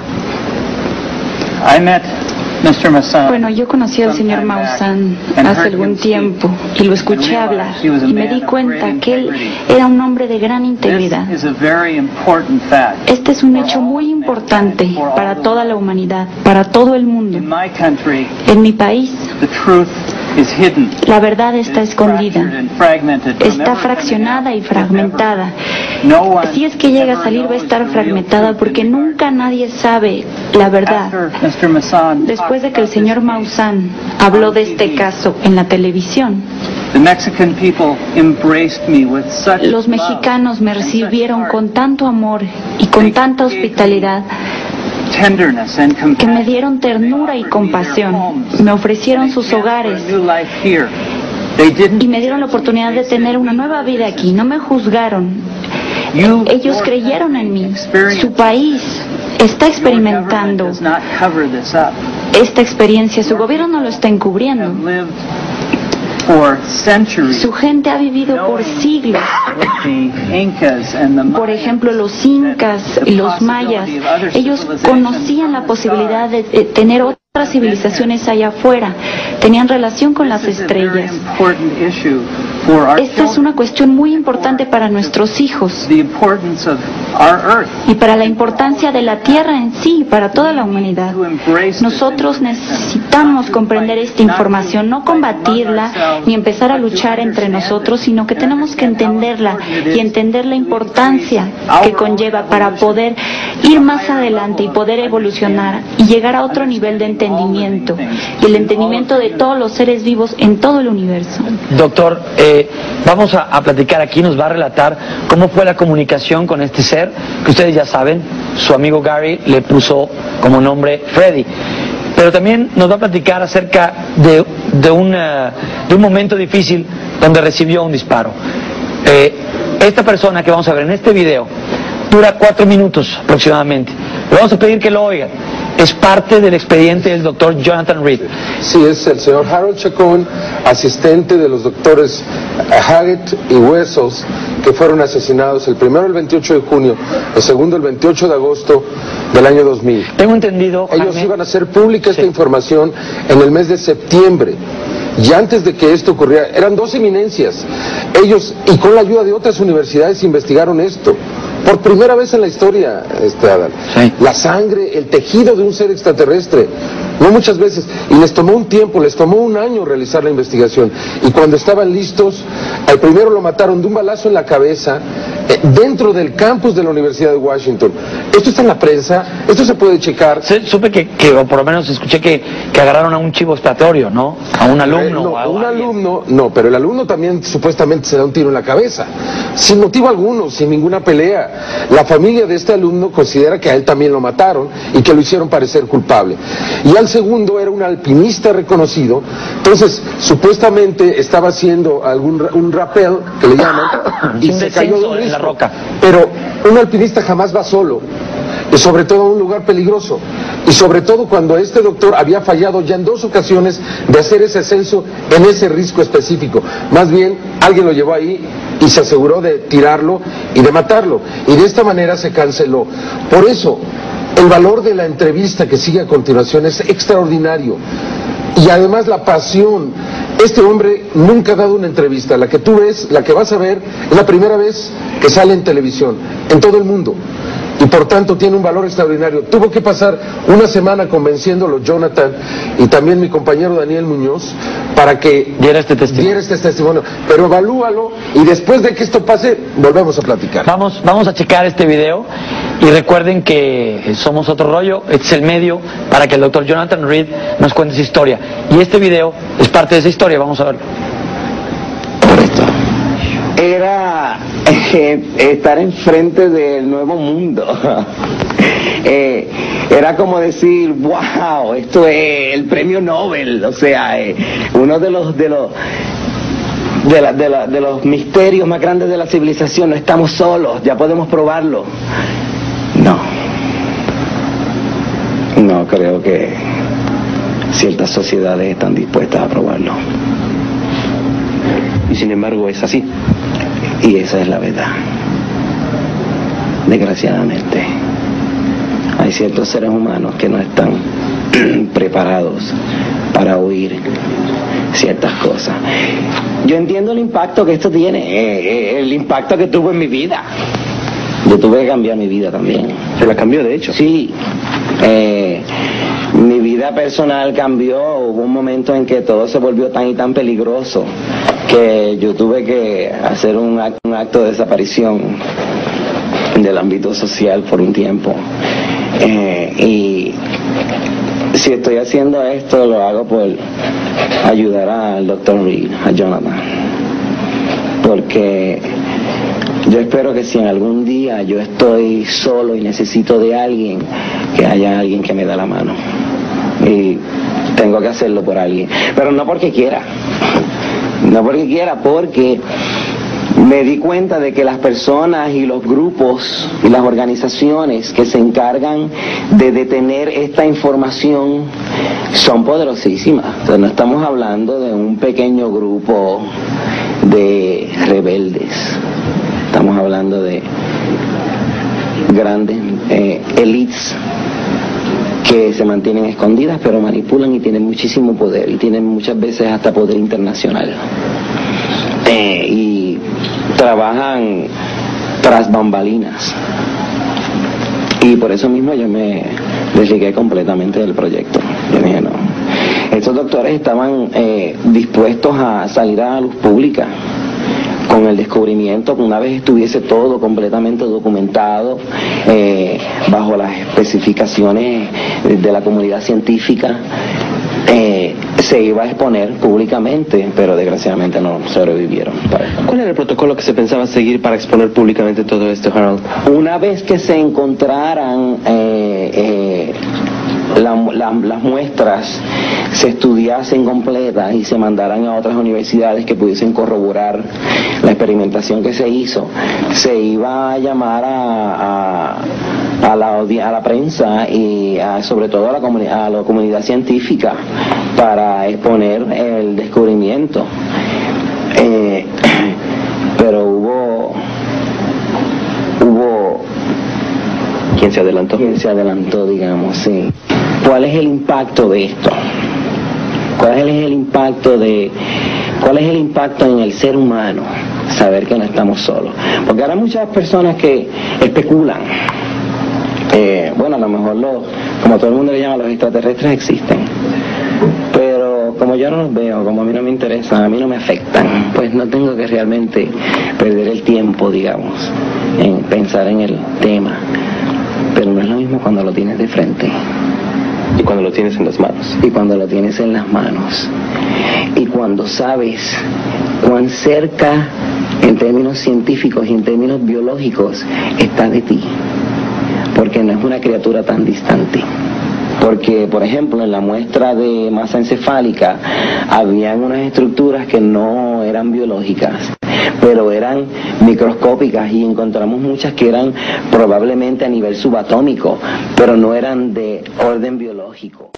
Bueno, yo conocí al señor Maussan hace algún tiempo y lo escuché hablar y me di cuenta que él era un hombre de gran integridad. Este es un hecho muy importante para toda la humanidad, para todo el mundo. En mi país, la verdad está escondida, está fraccionada y fragmentada. Si es que llega a salir, va a estar fragmentada porque nunca nadie sabe la verdad. Después de que el señor Maussan habló de este caso en la televisión, los mexicanos me recibieron con tanto amor y con tanta hospitalidad que me dieron ternura y compasión, me ofrecieron sus hogares y me dieron la oportunidad de tener una nueva vida aquí. No me juzgaron, ellos creyeron en mí. Su país está experimentando esta experiencia, su gobierno no lo está encubriendo. Su gente ha vivido por siglos. Por ejemplo, los incas y los mayas, ellos conocían la posibilidad de tener otras civilizaciones allá afuera, tenían relación con las estrellas. Esta es una cuestión muy importante para nuestros hijos y para la importancia de la Tierra en sí, para toda la humanidad. Nosotros necesitamos comprender esta información, no combatirla ni empezar a luchar entre nosotros, sino que tenemos que entenderla y entender la importancia que conlleva para poder ir más adelante y poder evolucionar y llegar a otro nivel de entendimiento y el entendimiento de todos los seres vivos en todo el universo. Doctor, vamos a platicar aquí, nos va a relatar cómo fue la comunicación con este ser, que ustedes ya saben, su amigo Gary le puso como nombre Freddy. Pero también nos va a platicar acerca de un momento difícil donde recibió un disparo. Esta persona que vamos a ver en este video dura 4 minutos aproximadamente. Le vamos a pedir que lo oigan. Es parte del expediente del doctor Jonathan Reed. Sí, es el señor Harold Chacón, asistente de los doctores Haggett y Wessels, que fueron asesinados el primero el 28 de junio, el segundo el 28 de agosto del año 2000. Tengo entendido, Jaime, ellos iban a hacer pública esta sí. información en el mes de septiembre. Y antes de que esto ocurriera, eran 2 eminencias. Ellos, y con la ayuda de otras universidades, investigaron esto. Por primera vez en la historia, Adal. Sí. La sangre, el tejido de un ser extraterrestre. No muchas veces. Y les tomó un tiempo, les tomó un año realizar la investigación. Y cuando estaban listos, al primero lo mataron de un balazo en la cabeza, dentro del campus de la Universidad de Washington. Esto está en la prensa, esto se puede checar. Supe que o por lo menos escuché que agarraron a un chivo expiatorio, ¿no? A un alumno. No, a un alumno, no, pero el alumno también supuestamente se da un tiro en la cabeza. Sin motivo alguno, sin ninguna pelea. La familia de este alumno considera que a él también lo mataron y que lo hicieron parecer culpable. Y al segundo era un alpinista reconocido, entonces supuestamente estaba haciendo un rappel, que le llaman, y se cayó de un risco. En la roca. Pero un alpinista jamás va solo, y sobre todo a un lugar peligroso, y sobre todo cuando este doctor había fallado ya en 2 ocasiones de hacer ese ascenso en ese risco específico. Más bien, alguien lo llevó ahí y se aseguró de tirarlo y de matarlo, y de esta manera se canceló. Por eso, el valor de la entrevista que sigue a continuación es extraordinario, y además la pasión. Este hombre nunca ha dado una entrevista. La que tú ves, la que vas a ver, es la primera vez que sale en televisión, en todo el mundo. Y por tanto tiene un valor extraordinario. Tuvo que pasar una semana convenciéndolo Jonathan y también mi compañero Daniel Muñoz para que diera este testimonio. Pero evalúalo y después de que esto pase, volvemos a platicar. Vamos a checar este video y recuerden que somos Otro Rollo. Este es el medio para que el doctor Jonathan Reed nos cuente su historia. Y este video es parte de esa historia. Vamos a verlo. Correcto. Era estar enfrente del nuevo mundo. Era como decir, wow, esto es el premio Nobel, o sea, uno de los misterios más grandes de la civilización. No estamos solos, ya podemos probarlo. No creo que ciertas sociedades están dispuestas a probarlo. Y sin embargo es así. Y esa es la verdad. Desgraciadamente, hay ciertos seres humanos que no están preparados para oír ciertas cosas. Yo entiendo el impacto que esto tiene, el impacto que tuvo en mi vida. Yo tuve que cambiar mi vida también. ¿Se la cambió, de hecho? Sí. Mi vida personal cambió. Hubo un momento en que todo se volvió tan y tan peligroso que yo tuve que hacer un acto de desaparición del ámbito social por un tiempo. Y si estoy haciendo esto, lo hago por ayudar al Dr. Reed, a Jonathan. Porque yo espero que si en algún día yo estoy solo y necesito de alguien, que haya alguien que me dé la mano. Y tengo que hacerlo por alguien. Pero no porque quiera. No porque quiera, porque me di cuenta de que las personas y los grupos y las organizaciones que se encargan de detener esta información son poderosísimas. Entonces, no estamos hablando de un pequeño grupo de rebeldes. Estamos hablando de grandes élites que se mantienen escondidas, pero manipulan y tienen muchísimo poder, y tienen muchas veces hasta poder internacional. Y trabajan tras bambalinas. Y por eso mismo yo me desligué completamente del proyecto. Yo dije, no. Estos doctores estaban dispuestos a salir a la luz pública con el descubrimiento, que una vez estuviese todo completamente documentado, bajo las especificaciones de la comunidad científica, se iba a exponer públicamente, pero desgraciadamente no sobrevivieron. ¿Cuál era el protocolo que se pensaba seguir para exponer públicamente todo esto, Harold? Una vez que se encontraran las muestras, se estudiasen completas y se mandaran a otras universidades que pudiesen corroborar la experimentación que se hizo, se iba a llamar a la prensa y sobre todo a la comunidad científica para exponer el descubrimiento. Pero hubo ¿Quién se adelantó? ¿Quién se adelantó, digamos, sí? ¿Cuál es el impacto de esto? ¿Cuál es el impacto en el ser humano? Saber que no estamos solos. Porque ahora hay muchas personas que especulan. Bueno, a lo mejor como todo el mundo le llama, los extraterrestres existen. Pero como yo no los veo, como a mí no me interesan, a mí no me afectan, pues no tengo que realmente perder el tiempo, digamos, en pensar en el tema. Pero no es lo mismo cuando lo tienes de frente. Y cuando lo tienes en las manos. Y cuando lo tienes en las manos. Y cuando sabes cuán cerca, en términos científicos y en términos biológicos, está de ti. Porque no es una criatura tan distante. Porque, por ejemplo, en la muestra de masa encefálica habían unas estructuras que no eran biológicas, pero eran microscópicas, y encontramos muchas que eran probablemente a nivel subatómico, pero no eran de orden biológico.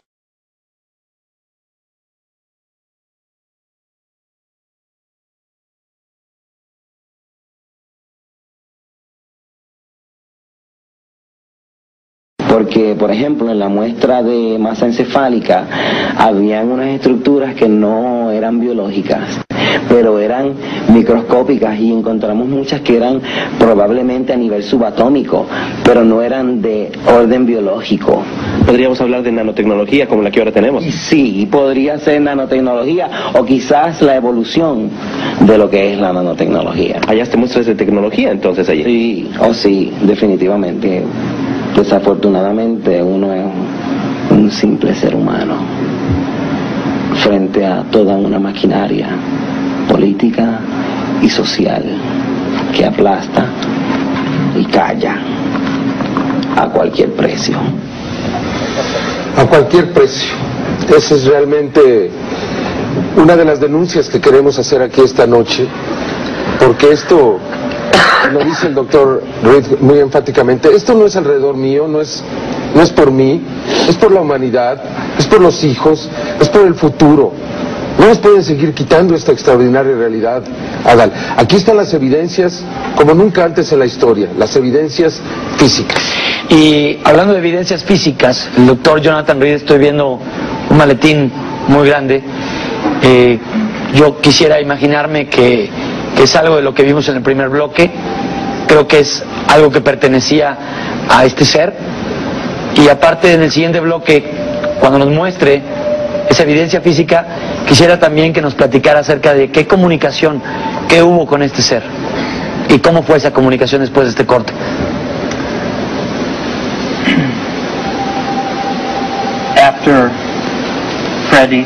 Porque, por ejemplo, en la muestra de masa encefálica habían unas estructuras que no eran biológicas, pero eran microscópicas, y encontramos muchas que eran probablemente a nivel subatómico, pero no eran de orden biológico. ¿Podríamos hablar de nanotecnología como la que ahora tenemos? Sí, podría ser nanotecnología, o quizás la evolución de lo que es la nanotecnología. ¿Hallaste muestras de tecnología entonces allí? Sí, definitivamente. Desafortunadamente uno es un simple ser humano frente a toda una maquinaria política y social que aplasta y calla a cualquier precio. A cualquier precio. Esa es realmente una de las denuncias que queremos hacer aquí esta noche, porque esto, lo dice el doctor Reed muy enfáticamente, esto no es alrededor mío, no es por mí, es por la humanidad, es por los hijos, es por el futuro. No nos pueden seguir quitando esta extraordinaria realidad, Adal. Aquí están las evidencias como nunca antes en la historia, las evidencias físicas. Y hablando de evidencias físicas, el doctor Jonathan Reed, estoy viendo un maletín muy grande. Yo quisiera imaginarme que es algo de lo que vimos en el primer bloque. Creo que es algo que pertenecía a este ser. Y aparte, en el siguiente bloque, cuando nos muestre esa evidencia física, quisiera también que nos platicara acerca de qué comunicación, qué hubo con este ser y cómo fue esa comunicación después de este corte. After Freddy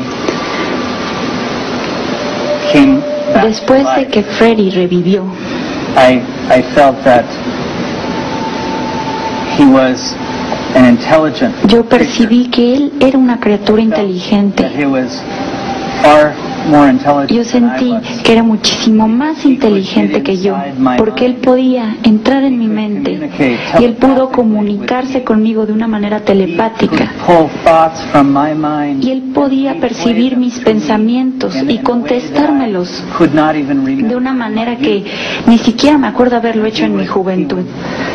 came back Después to de life, que Freddy revivió, I felt that he was an intelligent yo percibí que él era una criatura creature, that inteligente. he was far more intelligent Yo than I sentí was. que era muchísimo más inteligente que yo, porque él podía entrar en mi mente y él pudo comunicarse conmigo de una manera He telepática. could pull thoughts from my mind Y él podía percibir mis pensamientos y contestármelos could not even de remember. una manera que ni siquiera me acuerdo haberlo hecho en mi juventud.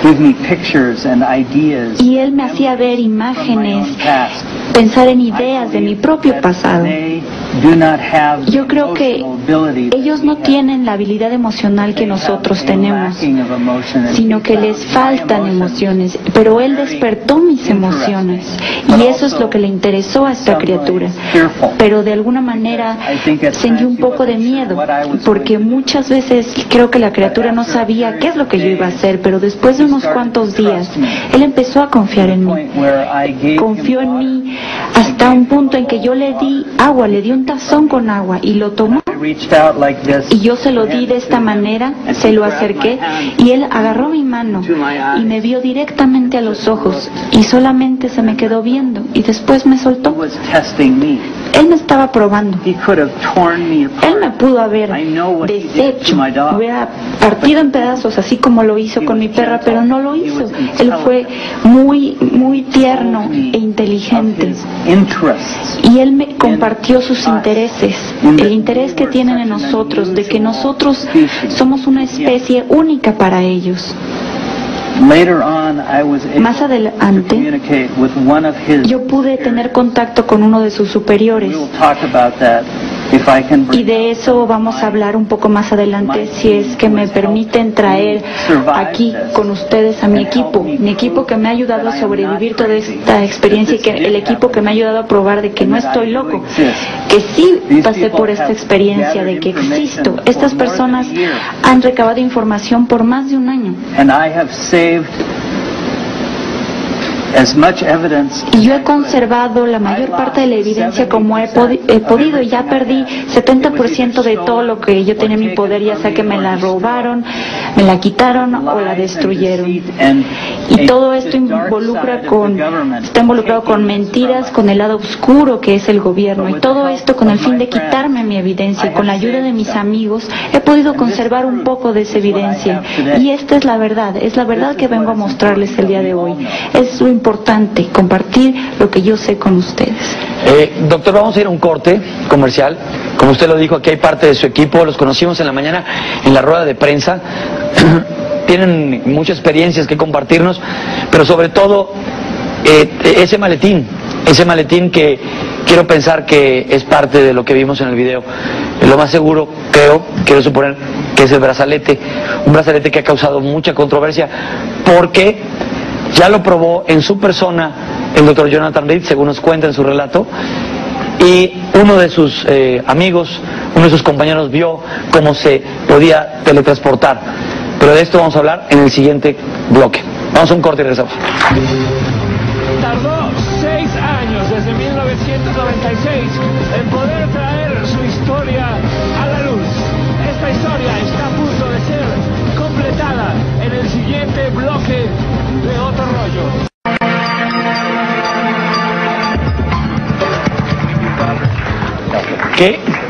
Give me pictures and ideas Y él me hacía ver from my imágenes, own past. pensar en ideas de mi propio pasado. They do not have Yo creo que emotional ability that ellos we no have. tienen la habilidad emocional que They have nosotros a tenemos, lacking of emotion, and sino he que found les my faltan emociones. Pero él despertó mis emociones y eso es lo que le interesó a esta criatura. Pero de alguna manera sentí un poco de miedo, porque muchas veces creo que la criatura no sabía qué es lo que yo iba a hacer, pero después de unos cuantos días, él empezó a confiar en mí. Confió en mí hasta un punto en que yo le di agua, le di un tazón con agua y lo tomó. Y yo se lo di de esta manera, se lo acerqué y él agarró mi mano y me vio directamente a los ojos y solamente se me quedó viendo y después me soltó. Él me estaba probando. Él me pudo haber deshecho, me hubiera partido en pedazos así como lo hizo con mi perra, pero no lo hizo. Él fue muy tierno e inteligente. Y él me compartió sus intereses, el interés que tienen en nosotros, de que nosotros somos una especie única para ellos. Más adelante, yo pude tener contacto con uno de sus superiores. Y de eso vamos a hablar un poco más adelante, si es que me permiten traer aquí con ustedes a mi equipo que me ha ayudado a sobrevivir toda esta experiencia y que el equipo que me ha ayudado a probar de que no estoy loco, que sí pasé por esta experiencia, de que existo. Estas personas han recabado información por más de un año. Y yo he conservado la mayor parte de la evidencia como he podido, y ya perdí 70% de todo lo que yo tenía en mi poder, ya sea que me la robaron, me la quitaron o la destruyeron. Y todo esto está involucrado con mentiras, con el lado oscuro que es el gobierno, y todo esto con el fin de quitarme mi evidencia. Y con la ayuda de mis amigos he podido conservar un poco de esa evidencia. Y esta es la verdad que vengo a mostrarles el día de hoy. Es lo importante, compartir lo que yo sé con ustedes. Doctor, vamos a ir a un corte comercial. Como usted lo dijo, aquí hay parte de su equipo, los conocimos en la mañana en la rueda de prensa. Tienen muchas experiencias que compartirnos, pero sobre todo ese maletín que quiero pensar que es parte de lo que vimos en el video. Lo más seguro, quiero suponer que es el brazalete, un brazalete que ha causado mucha controversia porque ya lo probó en su persona el doctor Jonathan Reed, según nos cuenta en su relato, y uno de sus amigos, uno de sus compañeros vio cómo se podía teletransportar. Pero de esto vamos a hablar en el siguiente bloque. Vamos a un corte y regresamos. Tardó 6 años, desde 1996, en poder traer su historia a la luz. Esta historia está a punto de ser completada en el siguiente bloque de Otro Rollo.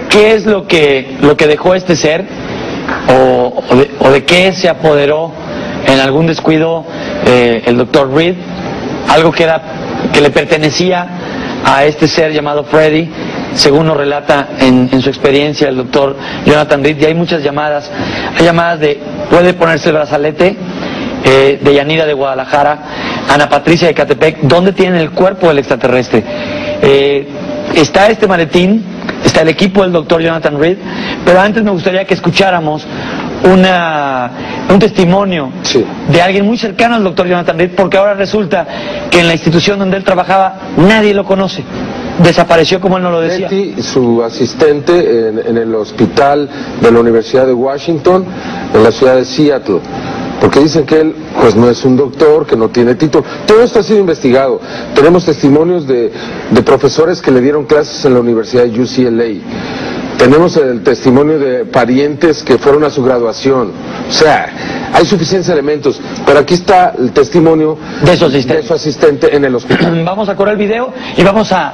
¿Qué es lo que dejó este ser? ¿O de qué se apoderó en algún descuido el doctor Reed? Algo que le pertenecía a este ser llamado Freddy, según nos relata en su experiencia el doctor Jonathan Reed. Y hay muchas llamadas. Hay llamadas de: puede ponerse el brazalete, de Yanira de Guadalajara, Ana Patricia de Catepec, ¿dónde tienen el cuerpo del extraterrestre? Está este maletín, está el equipo del doctor Jonathan Reed, pero antes me gustaría que escucháramos un testimonio de alguien muy cercano al doctor Jonathan Reed, porque ahora resulta que en la institución donde él trabajaba nadie lo conoce. Desapareció, como él no lo decía. Betty, su asistente en el hospital de la Universidad de Washington, en la ciudad de Seattle, porque dicen que él pues no es un doctor, que no tiene título. Todo esto ha sido investigado. Tenemos testimonios de profesores que le dieron clases en la Universidad de UCLA. Tenemos el testimonio de parientes que fueron a su graduación. O sea, hay suficientes elementos, pero aquí está el testimonio de su asistente en el hospital. Vamos a correr el video y vamos a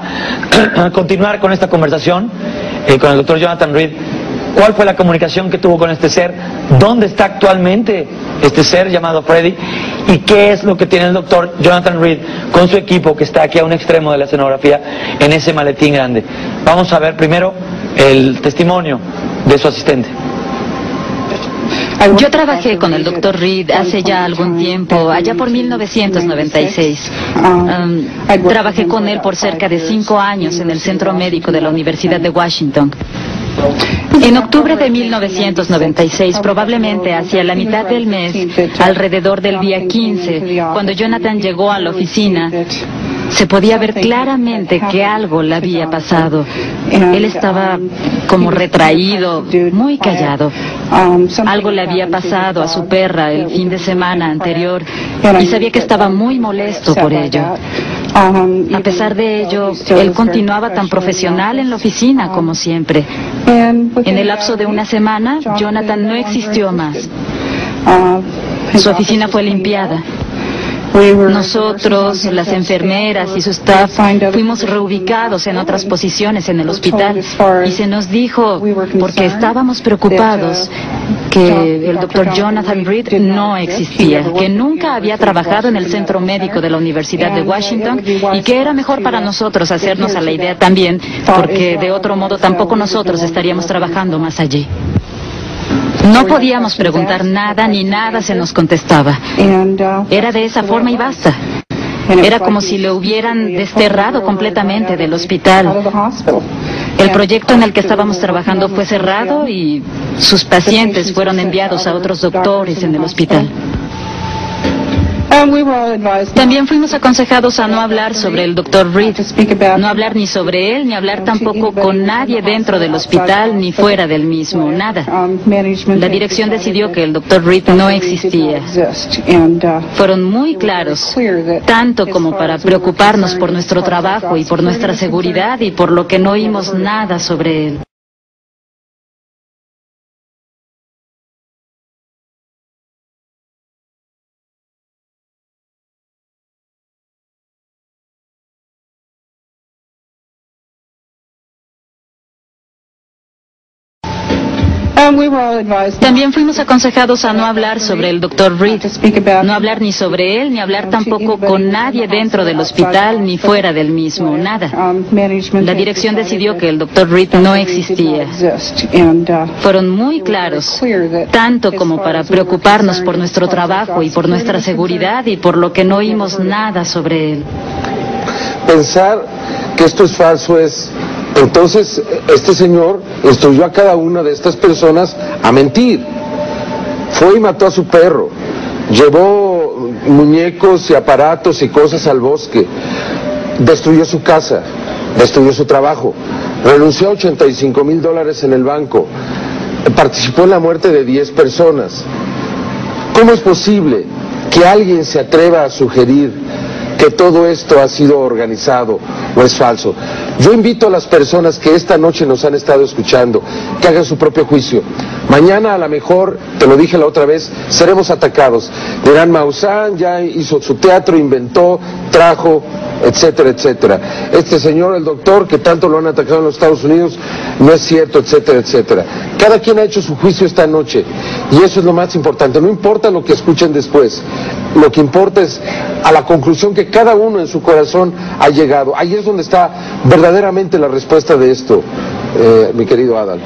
continuar con esta conversación con el doctor Jonathan Reed. ¿Cuál fue la comunicación que tuvo con este ser? ¿Dónde está actualmente este ser llamado Freddy? ¿Y qué es lo que tiene el doctor Jonathan Reed con su equipo, que está aquí a un extremo de la escenografía, en ese maletín grande? Vamos a ver primero el testimonio de su asistente. Yo trabajé con el doctor Reed hace ya algún tiempo, allá por 1996. Trabajé con él por cerca de 5 años en el Centro Médico de la Universidad de Washington. En octubre de 1996, probablemente hacia la mitad del mes, alrededor del día 15, cuando Jonathan llegó a la oficina, se podía ver claramente que algo le había pasado. Él estaba como retraído, muy callado. Algo le había pasado a su perra el fin de semana anterior y sabía que estaba muy molesto por ello. A pesar de ello, él continuaba tan profesional en la oficina como siempre. En el lapso de una semana, Jonathan no existió más. Su oficina fue limpiada. Nosotros, las enfermeras y su staff, fuimos reubicados en otras posiciones en el hospital y se nos dijo, porque estábamos preocupados, que el doctor Jonathan Reed no existía, que nunca había trabajado en el Centro Médico de la Universidad de Washington y que era mejor para nosotros hacernos a la idea también, porque de otro modo tampoco nosotros estaríamos trabajando más allí. No podíamos preguntar nada ni nada se nos contestaba. Era de esa forma y basta. Era como si lo hubieran desterrado completamente del hospital. El proyecto en el que estábamos trabajando fue cerrado y sus pacientes fueron enviados a otros doctores en el hospital. También fuimos aconsejados a no hablar sobre el Dr. Reed, no hablar ni sobre él, ni hablar tampoco con nadie dentro del hospital ni fuera del mismo, nada. La dirección decidió que el Dr. Reed no existía. Fueron muy claros, tanto como para preocuparnos por nuestro trabajo y por nuestra seguridad y por lo que no oímos nada sobre él. También fuimos aconsejados a no hablar sobre el Dr. Reed, no hablar ni sobre él, ni hablar tampoco con nadie dentro del hospital ni fuera del mismo, nada. La dirección decidió que el Dr. Reed no existía. Fueron muy claros, tanto como para preocuparnos por nuestro trabajo y por nuestra seguridad y por lo que no oímos nada sobre él. Pensar que esto es falso es... Entonces, este señor instruyó a cada una de estas personas a mentir. Fue y mató a su perro. Llevó muñecos y aparatos y cosas al bosque. Destruyó su casa. Destruyó su trabajo. Renunció a $85,000 en el banco. Participó en la muerte de 10 personas. ¿Cómo es posible que alguien se atreva a sugerir que todo esto ha sido organizado o es falso? Yo invito a las personas que esta noche nos han estado escuchando que hagan su propio juicio. Mañana a lo mejor, te lo dije la otra vez, seremos atacados. Dirán, Maussan ya hizo su teatro, inventó, trajo, etcétera, etcétera. Este señor, el doctor, que tanto lo han atacado en los Estados Unidos, no es cierto, etcétera, etcétera. Cada quien ha hecho su juicio esta noche y eso es lo más importante. No importa lo que escuchen después, lo que importa es a la conclusión que cada uno en su corazón ha llegado. Ahí es donde está verdaderamente la respuesta de esto, mi querido Adal.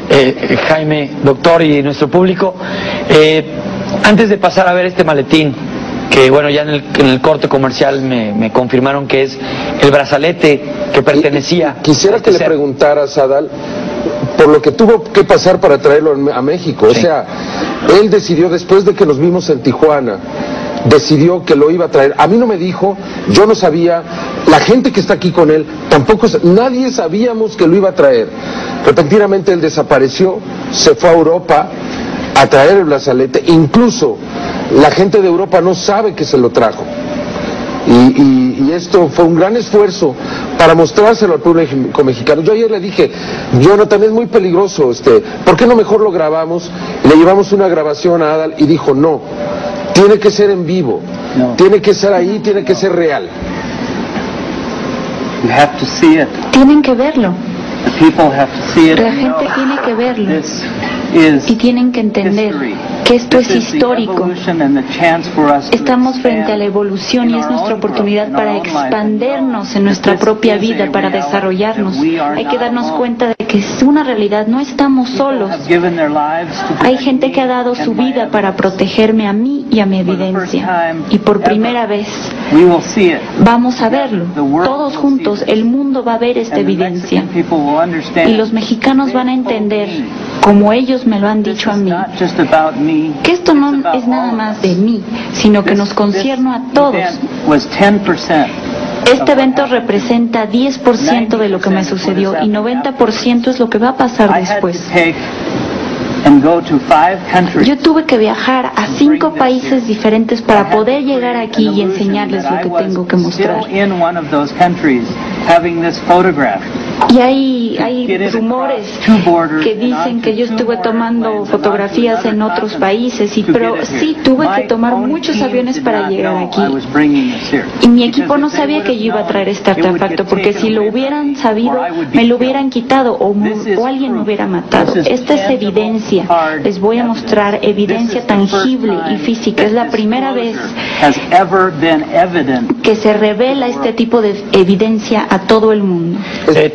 Jaime, doctor y nuestro público, antes de pasar a ver este maletín, que bueno, ya en el corte comercial me confirmaron que es el brazalete que pertenecía. Quisiera que le preguntaras, Adal, por lo que tuvo que pasar para traerlo a México. Sí. O sea, él decidió, después de que nos vimos en Tijuana, decidió que lo iba a traer. A mí no me dijo, yo no sabía, la gente que está aquí con él, tampoco, nadie sabíamos que lo iba a traer. Repentinamente él desapareció, se fue a Europa a traer el brazalete, incluso la gente de Europa no sabe que se lo trajo. Y esto fue un gran esfuerzo para mostrárselo al público mexicano. Yo ayer le dije, Jonathan, es muy peligroso, ¿por qué no mejor lo grabamos? Le llevamos una grabación a Adal y dijo, no, tiene que ser en vivo, tiene que ser ahí, tiene que ser real. You have to see it. Tienen que verlo. The people have to see it. La gente tiene que verlo y tienen que entender que esto es histórico. Estamos frente a la evolución y es nuestra oportunidad para expandernos en nuestra propia vida, para desarrollarnos. Hay que darnos cuenta de que es una realidad, no estamos solos. Hay gente que ha dado su vida para protegerme a mí y a mi evidencia. Y por primera vez vamos a verlo. Todos juntos, el mundo va a ver esta evidencia. Y los mexicanos van a entender, como ellos me lo han dicho a mí, que esto no es nada más de mí, sino que nos concierne a todos. Este evento representa 10% de lo que me sucedió y 90% es lo que va a pasar después. Yo tuve que viajar a 5 países diferentes para poder llegar aquí y enseñarles lo que tengo que mostrar. Y hay rumores que dicen que yo estuve tomando fotografías en otros países, pero sí tuve que tomar muchos aviones para llegar aquí. Y mi equipo no sabía que yo iba a traer este artefacto, porque si lo hubieran sabido, me lo hubieran quitado o alguien me hubiera matado. Esta es evidencia. Les voy a mostrar evidencia tangible y física. Es la primera vez que se revela este tipo de evidencia a todo el mundo.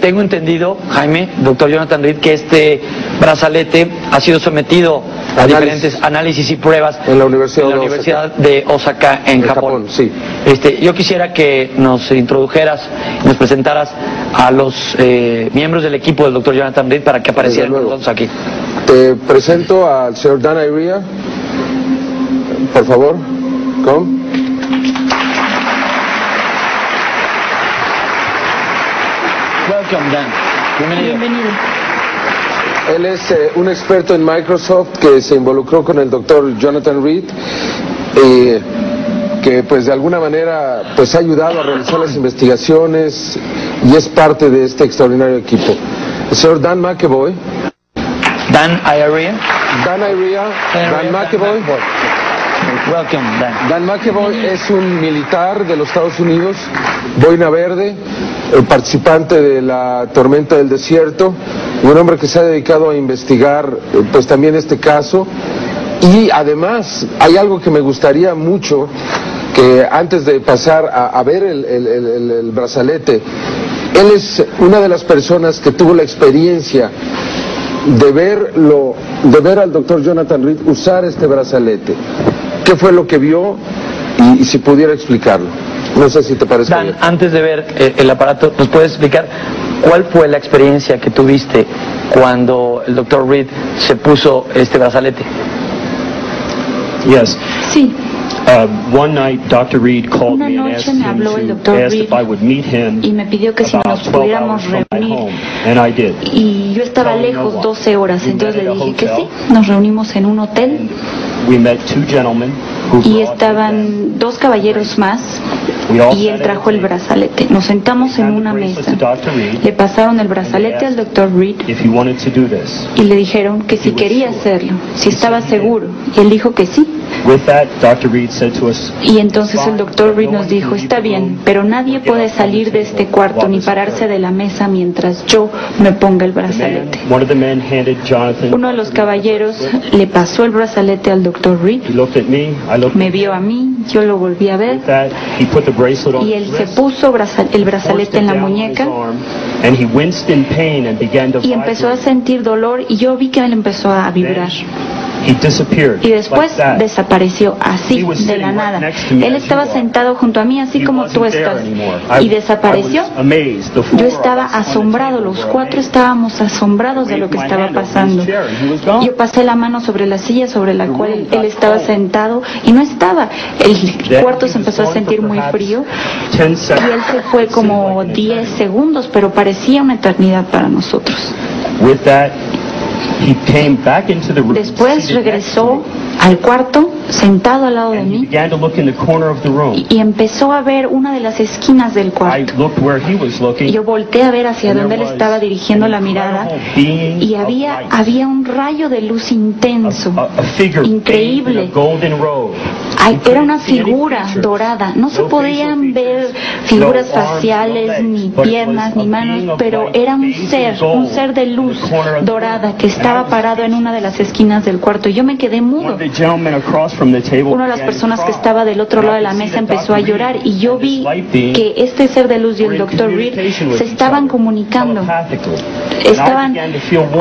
Tengo entendido, Jaime, doctor Jonathan Reed, que este brazalete ha sido sometido a diferentes análisis y pruebas en la Universidad de Osaka, en Japón. Sí. Yo quisiera que nos introdujeras, nos presentaras a los miembros del equipo del doctor Jonathan Reed para que aparecieran con nosotros aquí. Te presento al señor Dan Iria, por favor, come. Welcome, Dan. Bienvenido. Él es un experto en Microsoft que se involucró con el doctor Jonathan Reed, que pues de alguna manera pues ha ayudado a realizar las investigaciones y es parte de este extraordinario equipo. El señor Dan McEvoy. Dan Iria. Dan Iria. Dan McEvoy. Welcome, Dan. Dan McEvoy es un militar de los Estados Unidos, boina verde, participante de la tormenta del desierto, y un hombre que se ha dedicado a investigar pues también este caso. Y además hay algo que me gustaría mucho, que antes de pasar a ver el brazalete, él es una de las personas que tuvo la experiencia de ver al doctor Jonathan Reed usar este brazalete. ¿Qué fue lo que vio? Y si pudiera explicarlo. No sé si te parece Dan, bien. Antes de ver el aparato, ¿nos puedes explicar cuál fue la experiencia que tuviste cuando el doctor Reed se puso este brazalete? Yes. Sí. One night, Dr. Reed called me and asked him y me pidió que si nos pudiéramos reunir. Y yo estaba lejos 12 horas, entonces le dije que sí. Nos reunimos en un hotel. Y estaban 2 caballeros más y él trajo el brazalete. Nos sentamos en una mesa. Le pasaron el brazalete al Dr. Reed y le dijeron que si quería hacerlo, si estaba seguro. Y él dijo que sí. Y entonces el Dr. Reed nos dijo, está bien, pero nadie puede salir de este cuarto ni pararse de la mesa mientras yo me ponga el brazalete. Uno de los caballeros le pasó el brazalete al Dr. Reed, me vio a mí, yo lo volví a ver, y él se puso el brazalete en la muñeca y empezó a sentir dolor y yo vi que él empezó a vibrar. Y después desapareció así, de la nada. Él estaba sentado junto a mí, así como tú estás, y desapareció. Yo estaba asombrado, los cuatro estábamos asombrados de lo que estaba pasando. Yo pasé la mano sobre la silla sobre la cual él estaba sentado y no estaba. El cuarto se empezó a sentir muy frío y él se fue como 10 segundos, pero parecía una eternidad para nosotros. Después regresó al cuarto, sentado al lado de mí, y empezó a ver una de las esquinas del cuarto. Y yo volteé a ver hacia donde él estaba dirigiendo la mirada, y había un rayo de luz intenso, increíble. Era una figura dorada. No se podían ver figuras faciales, ni piernas, ni manos, pero era un ser de luz dorada que estaba parado en una de las esquinas del cuarto. Y yo me quedé mudo. Una de las personas que estaba del otro lado de la mesa empezó a llorar y yo vi que este ser de luz y el Dr. Reed se estaban comunicando. Estaban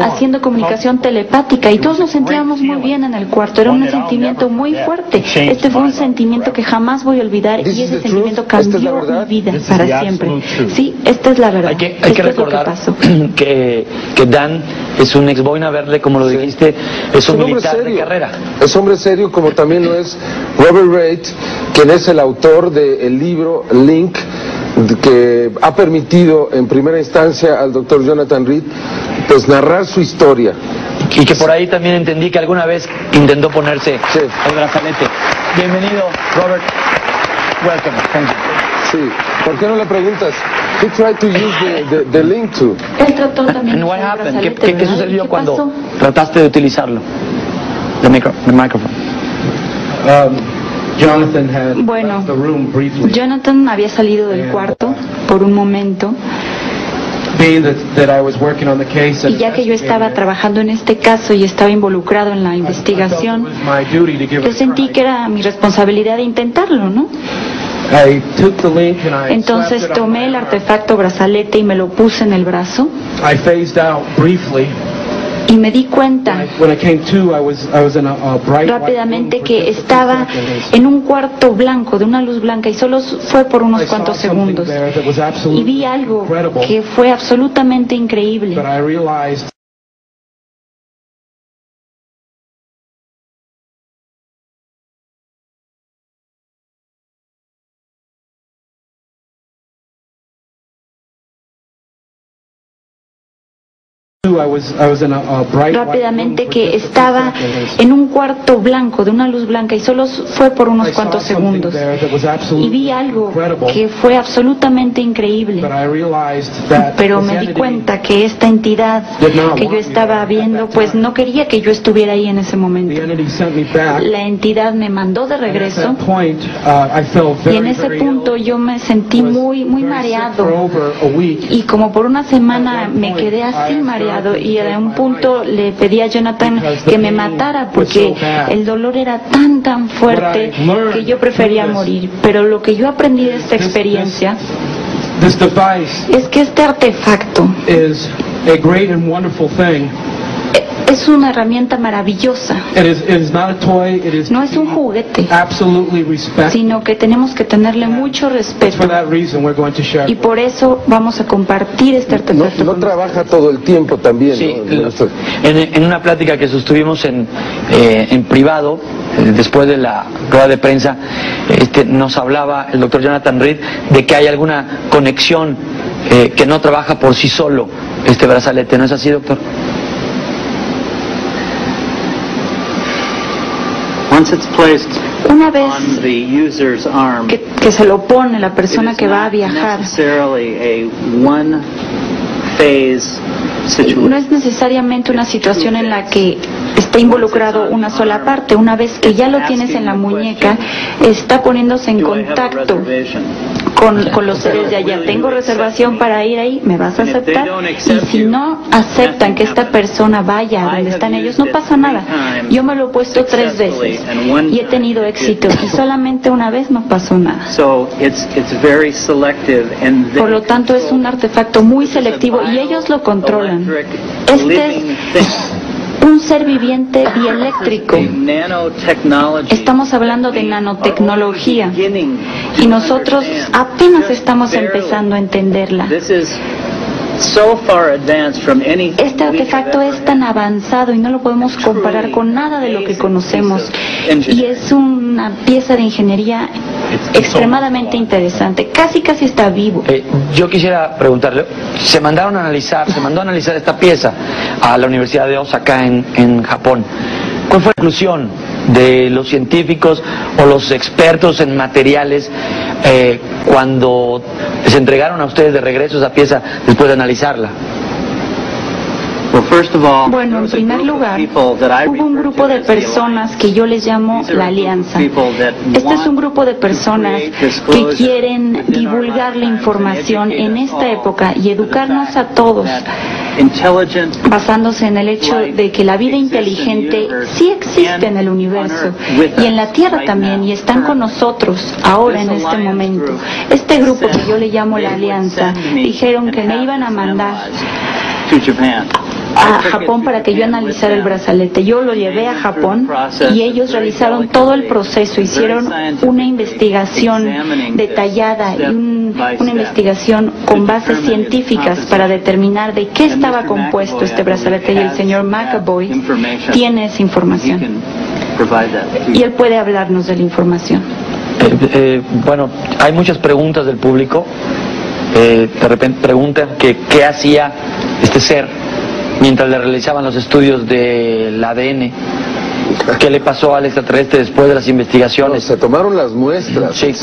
haciendo comunicación telepática y todos nos sentíamos muy bien en el cuarto. Era un sentimiento muy fuerte. Este fue un sentimiento que jamás voy a olvidar y ese sentimiento cambió mi vida para siempre. Sí, esta es la verdad. Hay que recordar que Dan es un ex Boyne Verde, como lo dijiste, es un militar de carrera. Es hombre serio, como también lo es Robert Reid, quien es el autor del libro Link, que ha permitido en primera instancia al doctor Jonathan Reed pues narrar su historia. Y que por ahí también entendí que alguna vez intentó ponerse el brazalete. Bienvenido, Robert. Welcome. Thank you. Sí. ¿Por qué no le preguntas? He tried to use the link to. Él trató también. And what happened? ¿Qué sucedió cuando trataste de utilizarlo? The microphone. Bueno, Jonathan había salido del cuarto por un momento. Y ya que yo estaba trabajando en este caso y estaba involucrado en la investigación, yo sentí que era mi responsabilidad de intentarlo, ¿no? Entonces tomé el artefacto brazalete y me lo puse en el brazo. Y me di cuenta rápidamente que estaba en un cuarto blanco, de una luz blanca, y solo fue por unos cuantos segundos. Y vi algo que fue absolutamente increíble. Rápidamente que estaba en un cuarto blanco, de una luz blanca, y solo fue por unos cuantos segundos. Y vi algo que fue absolutamente increíble. Pero me di cuenta que esta entidad que yo estaba viendo, pues no quería que yo estuviera ahí en ese momento. La entidad me mandó de regreso y en ese punto yo me sentí muy mareado. Y como por una semana me quedé así mareado. Y en un punto le pedí a Jonathan que me matara porque el dolor era tan fuerte que yo prefería morir. Pero lo que yo aprendí de esta experiencia es que este artefacto es una herramienta maravillosa. No es un juguete, sino que tenemos que tenerle mucho respeto. Y por eso vamos a compartir este artefacto. No trabaja todo el tiempo también. Sí, ¿no? En una plática que sostuvimos en privado, después de la rueda de prensa, nos hablaba el doctor Jonathan Reed de que hay alguna conexión que no trabaja por sí solo este brazalete. ¿No es así, doctor? Una vez que se lo pone la persona que va a viajar, no es necesariamente una situación en la que está involucrado una sola parte. Una vez que ya lo tienes en la muñeca, está poniéndose en contacto con los seres de allá. Tengo reservación para ir ahí, ¿me vas a aceptar? Y si no aceptan que esta persona vaya a donde están ellos, no pasa nada. Yo me lo he puesto 3 veces y he tenido éxito, y solamente una vez no pasó nada. Por lo tanto, es un artefacto muy selectivo y ellos lo controlan. Este es un ser viviente bieléctrico. Estamos hablando de nanotecnología y nosotros apenas estamos empezando a entenderla. Este artefacto es tan avanzado y no lo podemos comparar con nada de lo que conocemos, y es una pieza de ingeniería extremadamente interesante. Casi está vivo. Yo quisiera preguntarle, se mandó a analizar esta pieza a la Universidad de Osaka en Japón. ¿Cuál fue la conclusión de los científicos o los expertos en materiales cuando les entregaron a ustedes de regreso esa pieza después de analizarla? Bueno, en primer lugar, hubo un grupo de personas que yo les llamo la Alianza. Este es un grupo de personas que quieren divulgar la información en esta época y educarnos a todos, basándose en el hecho de que la vida inteligente sí existe en el universo y en la Tierra también, y están con nosotros ahora en este momento. Este grupo, que yo le llamo la Alianza, dijeron que me iban a mandar a Japón para que yo analizara el brazalete. Yo lo llevé a Japón y ellos realizaron todo el proceso, hicieron una investigación detallada y una investigación con bases científicas para determinar de qué estaba compuesto este brazalete, y el señor McAvoy tiene esa información y él puede hablarnos de la información. Bueno, hay muchas preguntas del público. De repente preguntan que qué hacía este ser mientras le realizaban los estudios del ADN. ¿Qué le pasó al extraterrestre después de las investigaciones? Se tomaron las muestras. Sí. El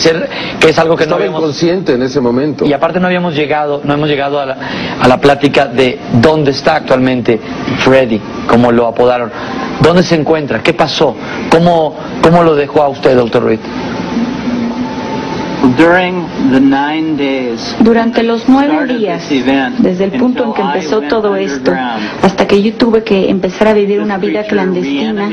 ser, que es algo que estaba inconsciente en ese momento. Y aparte no hemos llegado a la plática de dónde está actualmente Freddy, como lo apodaron. ¿Dónde se encuentra? ¿Qué pasó? ¿Cómo lo dejó a usted, doctor Reed? Durante los 9 días, desde el punto en que empezó todo esto, hasta que yo tuve que empezar a vivir una vida clandestina,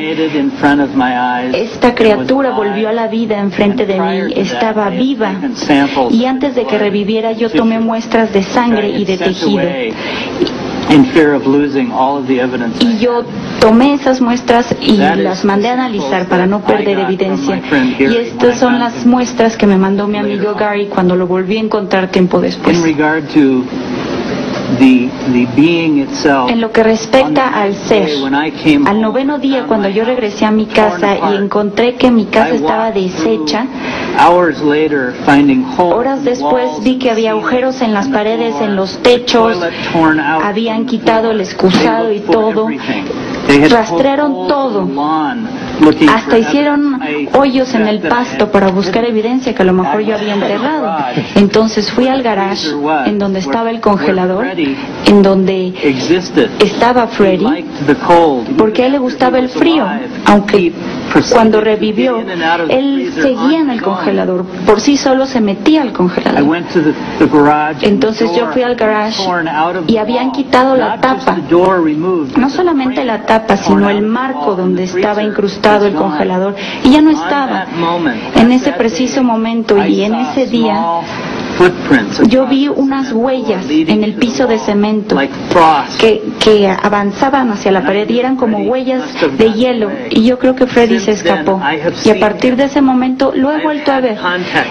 esta criatura volvió a la vida enfrente de mí, estaba viva, y antes de que reviviera yo tomé muestras de sangre y de tejido. Y yo tomé esas muestras y las mandé a analizar para no perder evidencia. Y estas son las muestras que me mandó mi amigo Gary cuando lo volví a encontrar tiempo después. En lo que respecta al ser, al 9º día, cuando yo regresé a mi casa y encontré que mi casa estaba deshecha, horas después vi que había agujeros en las paredes, en los techos, habían quitado el excusado y todo, rastrearon todo, hasta hicieron hoyos en el pasto para buscar evidencia que a lo mejor yo había enterrado. Entonces fui al garage, en donde estaba el congelador, en donde estaba Freddy, porque a él le gustaba el frío, aunque cuando revivió, él seguía en el congelador, por sí solo se metía al congelador. Entonces yo fui al garage y habían quitado la tapa, no solamente la tapa, sino el marco donde estaba incrustado el congelador, y ya no estaba. En ese preciso momento y en ese día, yo vi unas huellas en el piso de cemento que avanzaban hacia la pared y eran como huellas de hielo, y yo creo que Freddy se escapó, y a partir de ese momento lo he vuelto a ver.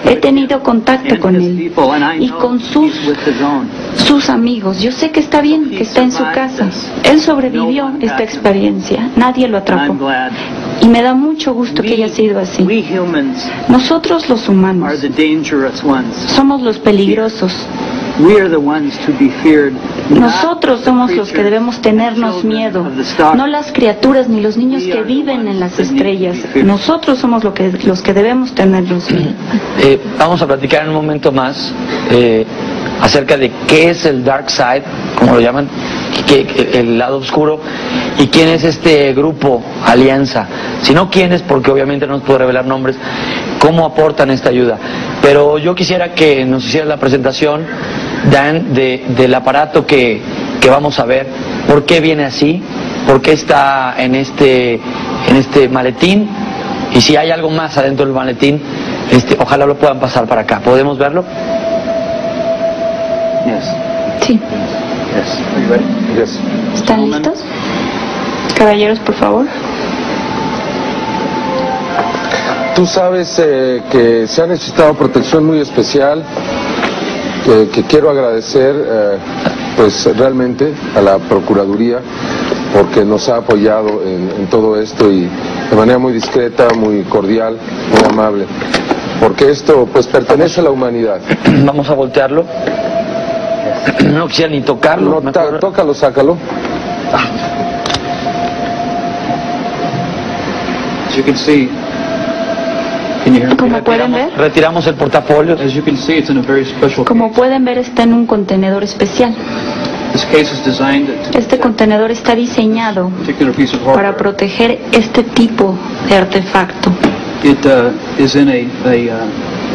He tenido contacto con él y con sus amigos. Yo sé que está bien, que está en su casa. Él sobrevivió esta experiencia, nadie lo atrapó, y me da mucho gusto que haya sido así. Nosotros los humanos somos los peligrosos. Nosotros somos los que debemos tenernos miedo, no las criaturas ni los niños que viven en las estrellas. Nosotros somos los que debemos tenernos miedo. Vamos a platicar en un momento más acerca de qué es el Dark Side, como lo llaman, el lado oscuro, y quién es este grupo, Alianza. Si no quiénes, porque obviamente no nos puedo revelar nombres, cómo aportan esta ayuda. pero yo quisiera que nos hicieras la presentación, Dan, del aparato que vamos a ver, por qué viene así, por qué está en este maletín, y si hay algo más adentro del maletín, ojalá lo puedan pasar para acá. ¿Podemos verlo? Sí. Yes. Are you ready? Yes. ¿Están listos? Caballeros, por favor. Tú sabes que se ha necesitado protección muy especial, que quiero agradecer pues realmente a la Procuraduría porque nos ha apoyado en todo esto y de manera muy discreta, muy cordial, muy amable, porque esto pues pertenece a la humanidad. Vamos a voltearlo. No quisiera ni tocarlo. No, tócalo, sácalo. As you can see, Como pueden ver, retiramos el portafolio. As you can see, it's in a very special como pueden ver, está en un contenedor especial. This case is designed to Este contenedor está diseñado particular piece of para hardware. proteger este tipo de artefacto. It is in a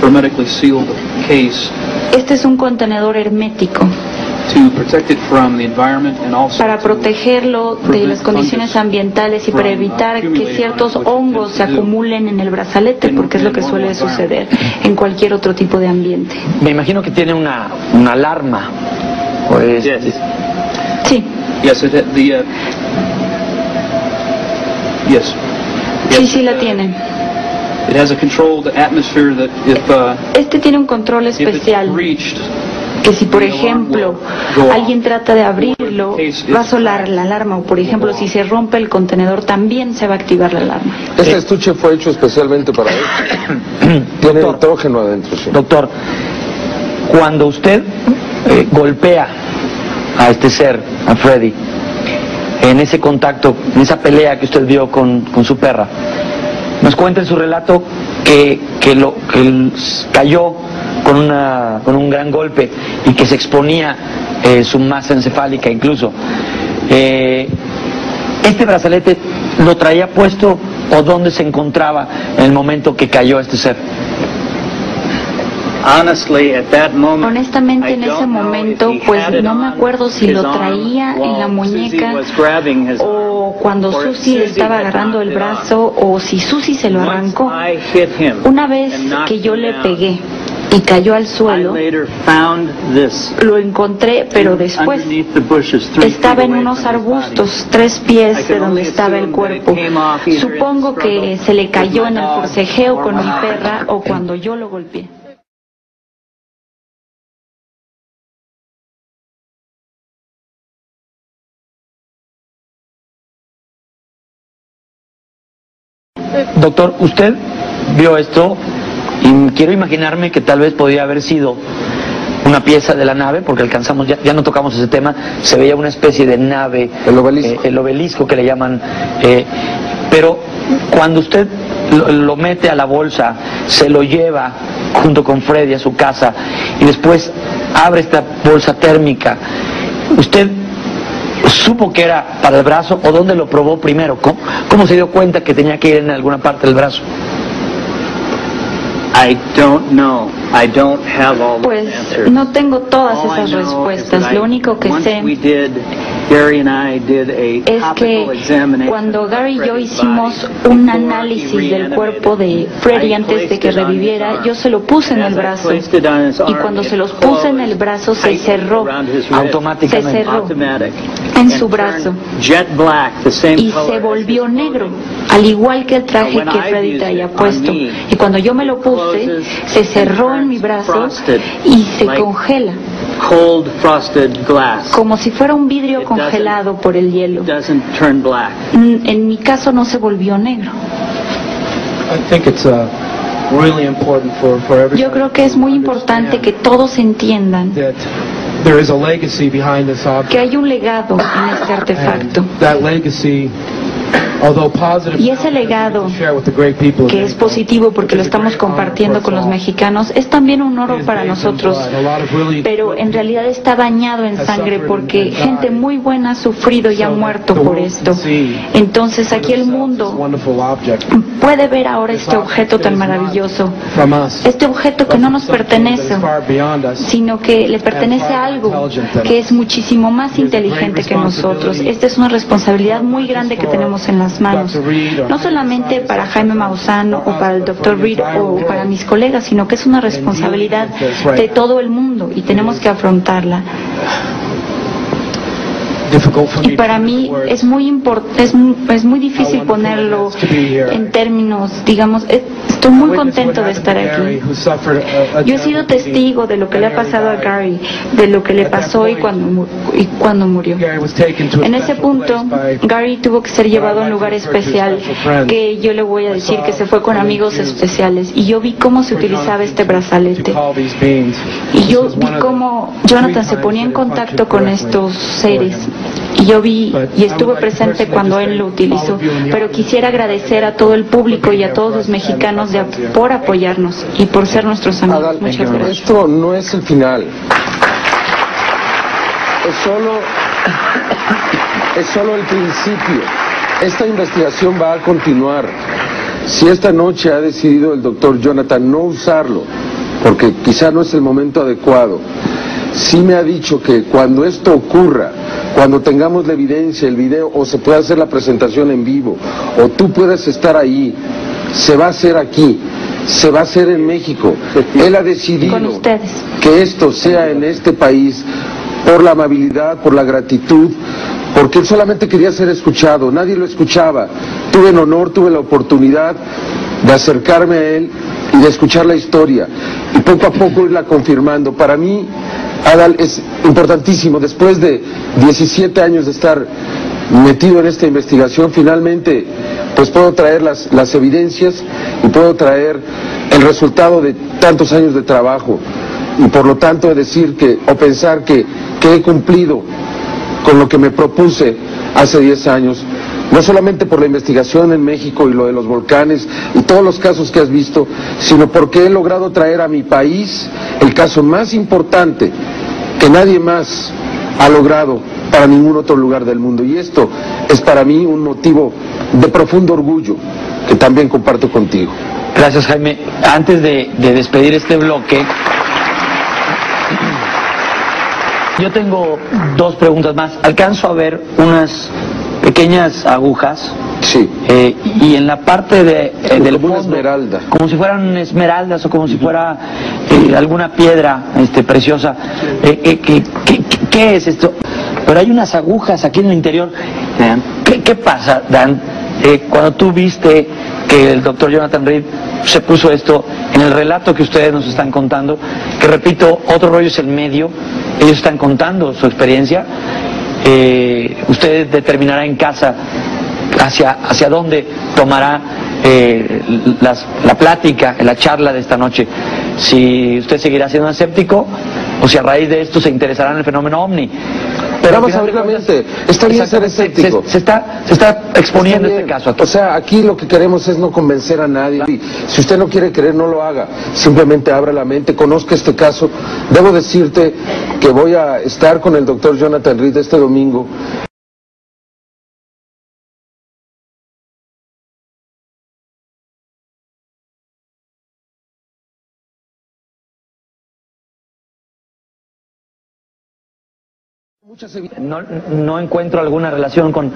hermetically sealed case Este es un contenedor hermético to protect it from the environment and also para to protegerlo de las condiciones ambientales y para evitar que ciertos hongos se acumulen en el brazalete, porque es lo que suele suceder en cualquier otro tipo de ambiente. Me imagino que tiene una alarma. Pues, Sí, yes, yes. sí la tiene. It has a controlled atmosphere that Este tiene un control if it's especial reached, que si por ejemplo alguien trata de abrirlo va a sonar la alarma, o por ejemplo si se rompe el contenedor también se va a activar la alarma. Este estuche fue hecho especialmente para él. Tiene nitrógeno adentro. Sí. Doctor, cuando usted golpea a este ser, a Freddy, en ese contacto, en esa pelea que usted vio con su perra, nos cuenta en su relato que cayó con un gran golpe y que se exponía su masa encefálica incluso. ¿Este brazalete lo traía puesto o dónde se encontraba en el momento que cayó este ser? Honestamente, en ese momento, pues no me acuerdo si lo traía en la muñeca o cuando Susie le estaba agarrando el brazo o si Susie se lo arrancó. Una vez que yo le pegué y cayó al suelo, lo encontré, pero después estaba en unos arbustos 3 pies de donde estaba el cuerpo. Supongo que se le cayó en el forcejeo con mi perra o cuando yo lo golpeé. Doctor, usted vio esto y quiero imaginarme que tal vez podía haber sido una pieza de la nave, porque alcanzamos, ya no tocamos ese tema, se veía una especie de nave, el obelisco que le llaman, pero cuando usted lo mete a la bolsa, se lo lleva junto con Freddy a su casa y después abre esta bolsa térmica, ¿usted supo que era para el brazo o dónde lo probó primero? ¿Cómo se dio cuenta que tenía que ir en alguna parte del brazo? Pues no tengo todas esas respuestas. Lo único que sé es que cuando Gary y yo hicimos un análisis del cuerpo de Freddy antes de que reviviera, yo se lo puse en el brazo y cuando se los puse en el brazo se cerró automáticamente, se cerró en su brazo y se volvió negro, al igual que el traje que Freddy traía puesto, y cuando yo me lo puse se cerró en mi brazo y se congela como si fuera un vidrio congelado por el hielo. En mi caso no se volvió negro. Yo creo que es muy importante que todos entiendan que hay un legado en este artefacto. Y ese legado, que es positivo porque lo estamos compartiendo con los mexicanos, es también un oro para nosotros, pero en realidad está bañado en sangre porque gente muy buena ha sufrido y ha muerto por esto. Entonces aquí el mundo puede ver ahora este objeto tan maravilloso, este objeto que no nos pertenece, sino que le pertenece a algo que es muchísimo más inteligente que nosotros. Esta es una responsabilidad muy grande que tenemos en las manos, no solamente para Jaime Maussan o para el Dr. Reed o para mis colegas, sino que es una responsabilidad de todo el mundo y tenemos que afrontarla. Y para mí es muy difícil ponerlo en términos, digamos, estoy muy contento de estar aquí. Yo he sido testigo de lo que le ha pasado a Gary, de lo que le pasó y cuando murió. En ese punto, Gary tuvo que ser llevado a un lugar especial, que yo le voy a decir que se fue con amigos especiales, y yo vi cómo se utilizaba este brazalete. Y yo vi cómo Jonathan se ponía en contacto con estos seres. Y yo vi y estuve presente cuando él lo utilizó, pero quisiera agradecer a todo el público y a todos los mexicanos por apoyarnos y por ser nuestros amigos. Adal, muchas gracias. Esto no es el final, es solo el principio. Esta investigación va a continuar. Si esta noche ha decidido el doctor Jonathan no usarlo, porque quizá no es el momento adecuado, sí me ha dicho que cuando esto ocurra, cuando tengamos la evidencia, el video, o se pueda hacer la presentación en vivo, o tú puedas estar ahí, se va a hacer aquí, se va a hacer en México. Él ha decidido que esto sea en este país por la amabilidad, por la gratitud, porque él solamente quería ser escuchado, nadie lo escuchaba. Tuve el honor, tuve la oportunidad de acercarme a él y de escuchar la historia y poco a poco irla confirmando. Para mí, Adal, es importantísimo, después de 17 años de estar metido en esta investigación, finalmente pues puedo traer las evidencias y puedo traer el resultado de tantos años de trabajo, y por lo tanto he decir que, o pensar que he cumplido con lo que me propuse hace 10 años, no solamente por la investigación en México y lo de los volcanes y todos los casos que has visto, sino porque he logrado traer a mi país el caso más importante que nadie más ha logrado para ningún otro lugar del mundo. Y esto es para mí un motivo de profundo orgullo que también comparto contigo. Gracias, Jaime. Antes de despedir este bloque, yo tengo dos preguntas más. Alcanzo a ver unas pequeñas agujas. Sí. Y en la parte del fondo, esmeralda, como si fueran esmeraldas o como si fuera alguna piedra preciosa. ¿Qué es esto? Pero hay unas agujas aquí en el interior. ¿Qué pasa, Dan? Cuando tú viste que el doctor Jonathan Reed se puso esto en el relato que ustedes nos están contando, que repito, otro rollo es el medio, ellos están contando su experiencia, usted determinará en casa hacia dónde tomará la plática, la charla de esta noche, si usted seguirá siendo escéptico o si a raíz de esto se interesará en el fenómeno OVNI. Pero vamos a abrir la mente, está bien ser escéptico. Se está exponiendo este caso. O sea, aquí lo que queremos es no convencer a nadie. Si usted no quiere creer, no lo haga. Simplemente abra la mente, conozca este caso. Debo decirte que voy a estar con el doctor Jonathan Reed este domingo. No encuentro alguna relación con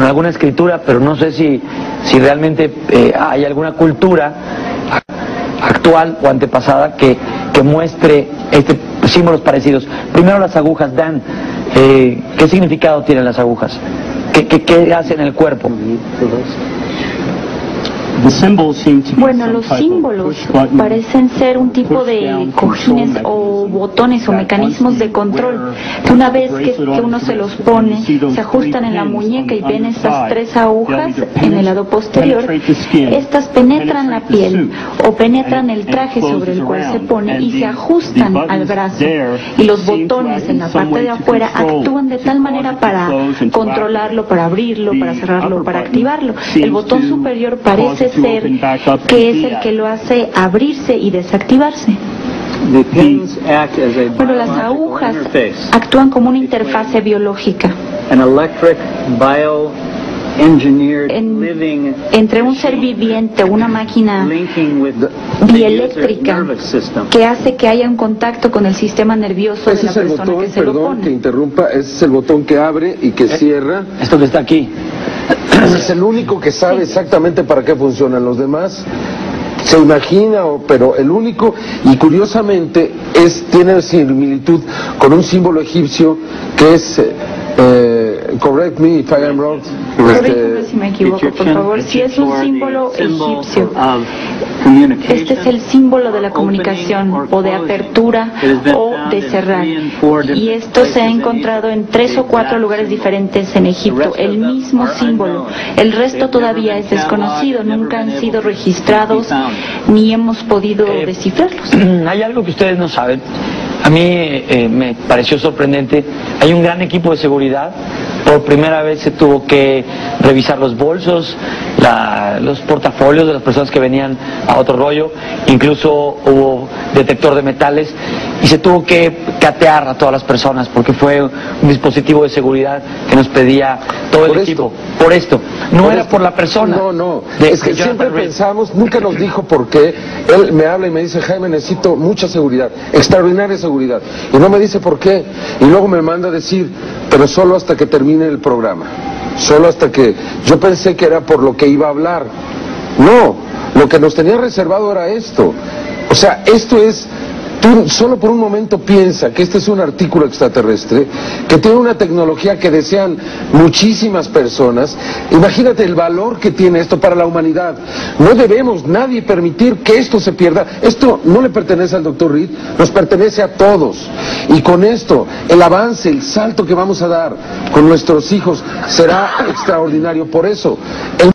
alguna escritura, pero no sé si realmente hay alguna cultura actual o antepasada que muestre símbolos parecidos. Primero las agujas, Dan, ¿qué significado tienen las agujas? ¿Qué hacen en el cuerpo? Bueno, los símbolos parecen ser un tipo de cojines o botones o mecanismos de control, que una vez que uno se los pone, se ajustan en la muñeca y ven estas tres agujas en el lado posterior. Estas penetran la piel o penetran el traje sobre el cual se pone y se ajustan al brazo, y los botones en la parte de afuera actúan de tal manera para controlarlo, para abrirlo, para cerrarlo, para activarlo. El botón superior parece ser que es el que lo hace abrirse y desactivarse. Bueno, las agujas actúan como una interfase biológica entre un ser viviente, una máquina bieléctrica que hace que haya un contacto con el sistema nervioso de la persona que se lo pone. Perdón que interrumpa, ese es el botón que abre y que cierra. Esto que está aquí. Ese es el único que sabe exactamente para qué funcionan los demás. Se imagina, pero el único, y curiosamente tiene similitud con un símbolo egipcio que es, correct me if I am wrong, corrígeme si me equivoco, por favor, si es un símbolo egipcio. Este es el símbolo de la comunicación, o de apertura o de cerrar. Y esto se ha encontrado en 3 o 4 lugares diferentes en Egipto, el mismo símbolo. El resto todavía es desconocido, nunca han sido registrados ni hemos podido descifrarlos. Hay algo que ustedes no saben. A mí me pareció sorprendente. Hay un gran equipo de seguridad. Por primera vez se tuvo que revisar los bolsos, los portafolios de las personas que venían a Otro Rollo. Incluso hubo detector de metales y se tuvo que catear a todas las personas porque fue un dispositivo de seguridad que nos pedía todo el equipo. Por esto. No era por la persona. No. Es que siempre pensamos, nunca nos dijo por qué. Él me habla y me dice, Jaime, necesito mucha seguridad, extraordinaria seguridad. Y no me dice por qué. Y luego me manda a decir, pero solo hasta que termine el programa. Solo hasta que... Yo pensé que era por lo que iba a hablar. No, lo que nos tenía reservado era esto. O sea, esto es... Tú solo por un momento piensa que este es un artículo extraterrestre, que tiene una tecnología que desean muchísimas personas. Imagínate el valor que tiene esto para la humanidad. No debemos nadie permitir que esto se pierda. Esto no le pertenece al Dr. Reed, nos pertenece a todos. Y con esto, el avance, el salto que vamos a dar con nuestros hijos será extraordinario. Por eso,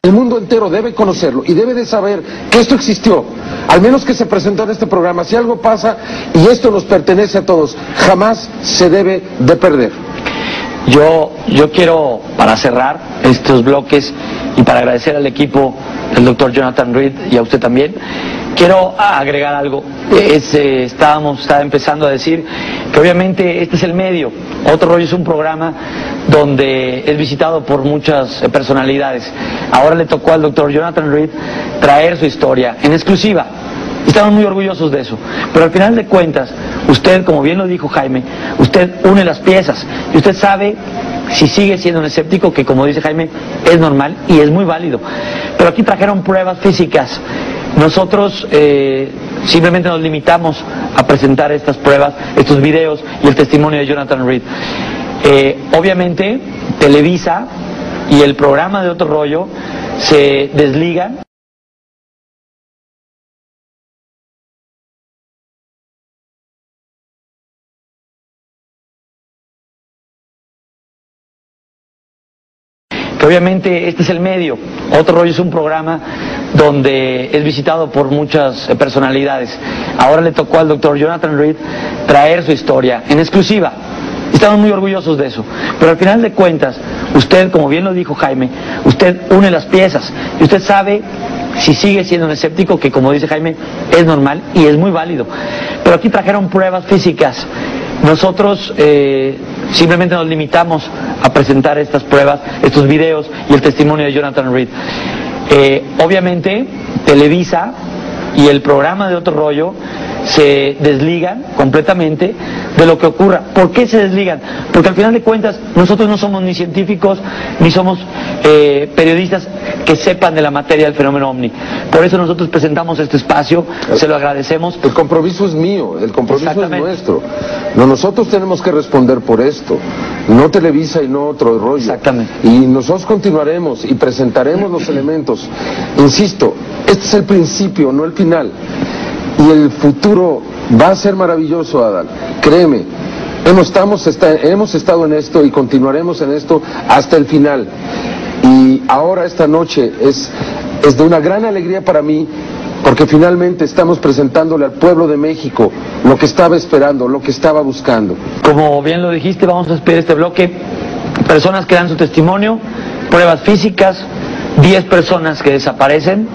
el mundo entero debe conocerlo y debe de saber que esto existió. Al menos que se presentó en este programa. Si algo pasa... Y esto nos pertenece a todos, jamás se debe de perder. Yo quiero, para cerrar estos bloques y para agradecer al equipo del doctor Jonathan Reed y a usted también, quiero agregar algo. Estaba empezando a decir que obviamente este es el medio. Otro Rollo es un programa donde es visitado por muchas personalidades. Ahora le tocó al doctor Jonathan Reed traer su historia en exclusiva. Estamos muy orgullosos de eso, pero al final de cuentas, usted, como bien lo dijo Jaime, usted une las piezas y usted sabe, si sigue siendo un escéptico, que como dice Jaime, es normal y es muy válido. Pero aquí trajeron pruebas físicas. Nosotros simplemente nos limitamos a presentar estas pruebas, estos videos y el testimonio de Jonathan Reed. Obviamente, Televisa y el programa de Otro Rollo se desligan. Que obviamente este es el medio. Otro Rollo es un programa donde es visitado por muchas personalidades. Ahora le tocó al doctor Jonathan Reed traer su historia en exclusiva. Estamos muy orgullosos de eso. Pero al final de cuentas, usted, como bien lo dijo Jaime, usted une las piezas y usted sabe, si sigue siendo un escéptico, que como dice Jaime, es normal y es muy válido. Pero aquí trajeron pruebas físicas. Nosotros simplemente nos limitamos a presentar estas pruebas, estos videos y el testimonio de Jonathan Reed. Obviamente, Televisa y el programa de Otro Rollo se desligan completamente de lo que ocurra. ¿Por qué se desligan? Porque al final de cuentas nosotros no somos ni científicos ni somos periodistas que sepan de la materia del fenómeno OVNI. Por eso nosotros presentamos este espacio, se lo agradecemos. El compromiso es mío, el compromiso es nuestro. No, nosotros tenemos que responder por esto, no Televisa y no Otro Rollo. Exactamente. Y nosotros continuaremos y presentaremos los elementos. Insisto, este es el principio, no el final. Y el futuro va a ser maravilloso, Adal. Créeme, hemos estado en esto y continuaremos en esto hasta el final. Y ahora esta noche es de una gran alegría para mí porque finalmente estamos presentándole al pueblo de México lo que estaba esperando, lo que estaba buscando. Como bien lo dijiste, vamos a despedir este bloque. Personas que dan su testimonio, pruebas físicas, 10 personas que desaparecen.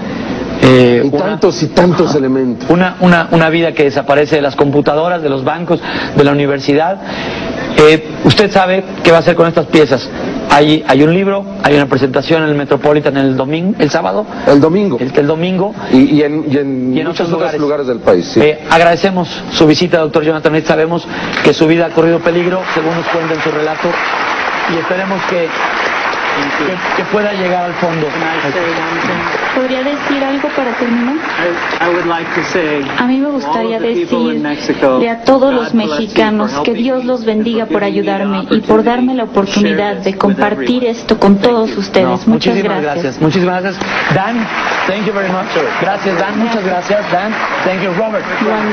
Y tantos elementos. Una vida que desaparece de las computadoras, de los bancos, de la universidad. Usted sabe qué va a hacer con estas piezas. Hay un libro, hay una presentación en el Metropolitan el sábado. El domingo. El domingo. Y en muchos otros lugares del país. Sí. Agradecemos su visita, doctor Jonathan Reed. Sabemos que su vida ha corrido peligro, según nos cuenta en su relato, y esperemos que pueda llegar al fondo. ¿Podría decir algo para terminar? A mí me gustaría decirle a todos los mexicanos que Dios los bendiga por ayudarme y por darme la oportunidad de compartir esto con todos ustedes. Muchas gracias. Muchísimas gracias. Dan, thank you very much. Gracias, Dan. Muchas gracias, Dan. Thank you, Robert.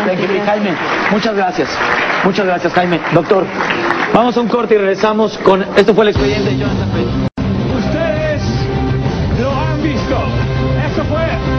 Thank you, Jaime. Muchas gracias. Muchas gracias, Jaime. Doctor, vamos a un corte y regresamos con... Esto fue el expediente de Jonathan Reed. Ustedes lo han visto. Esto fue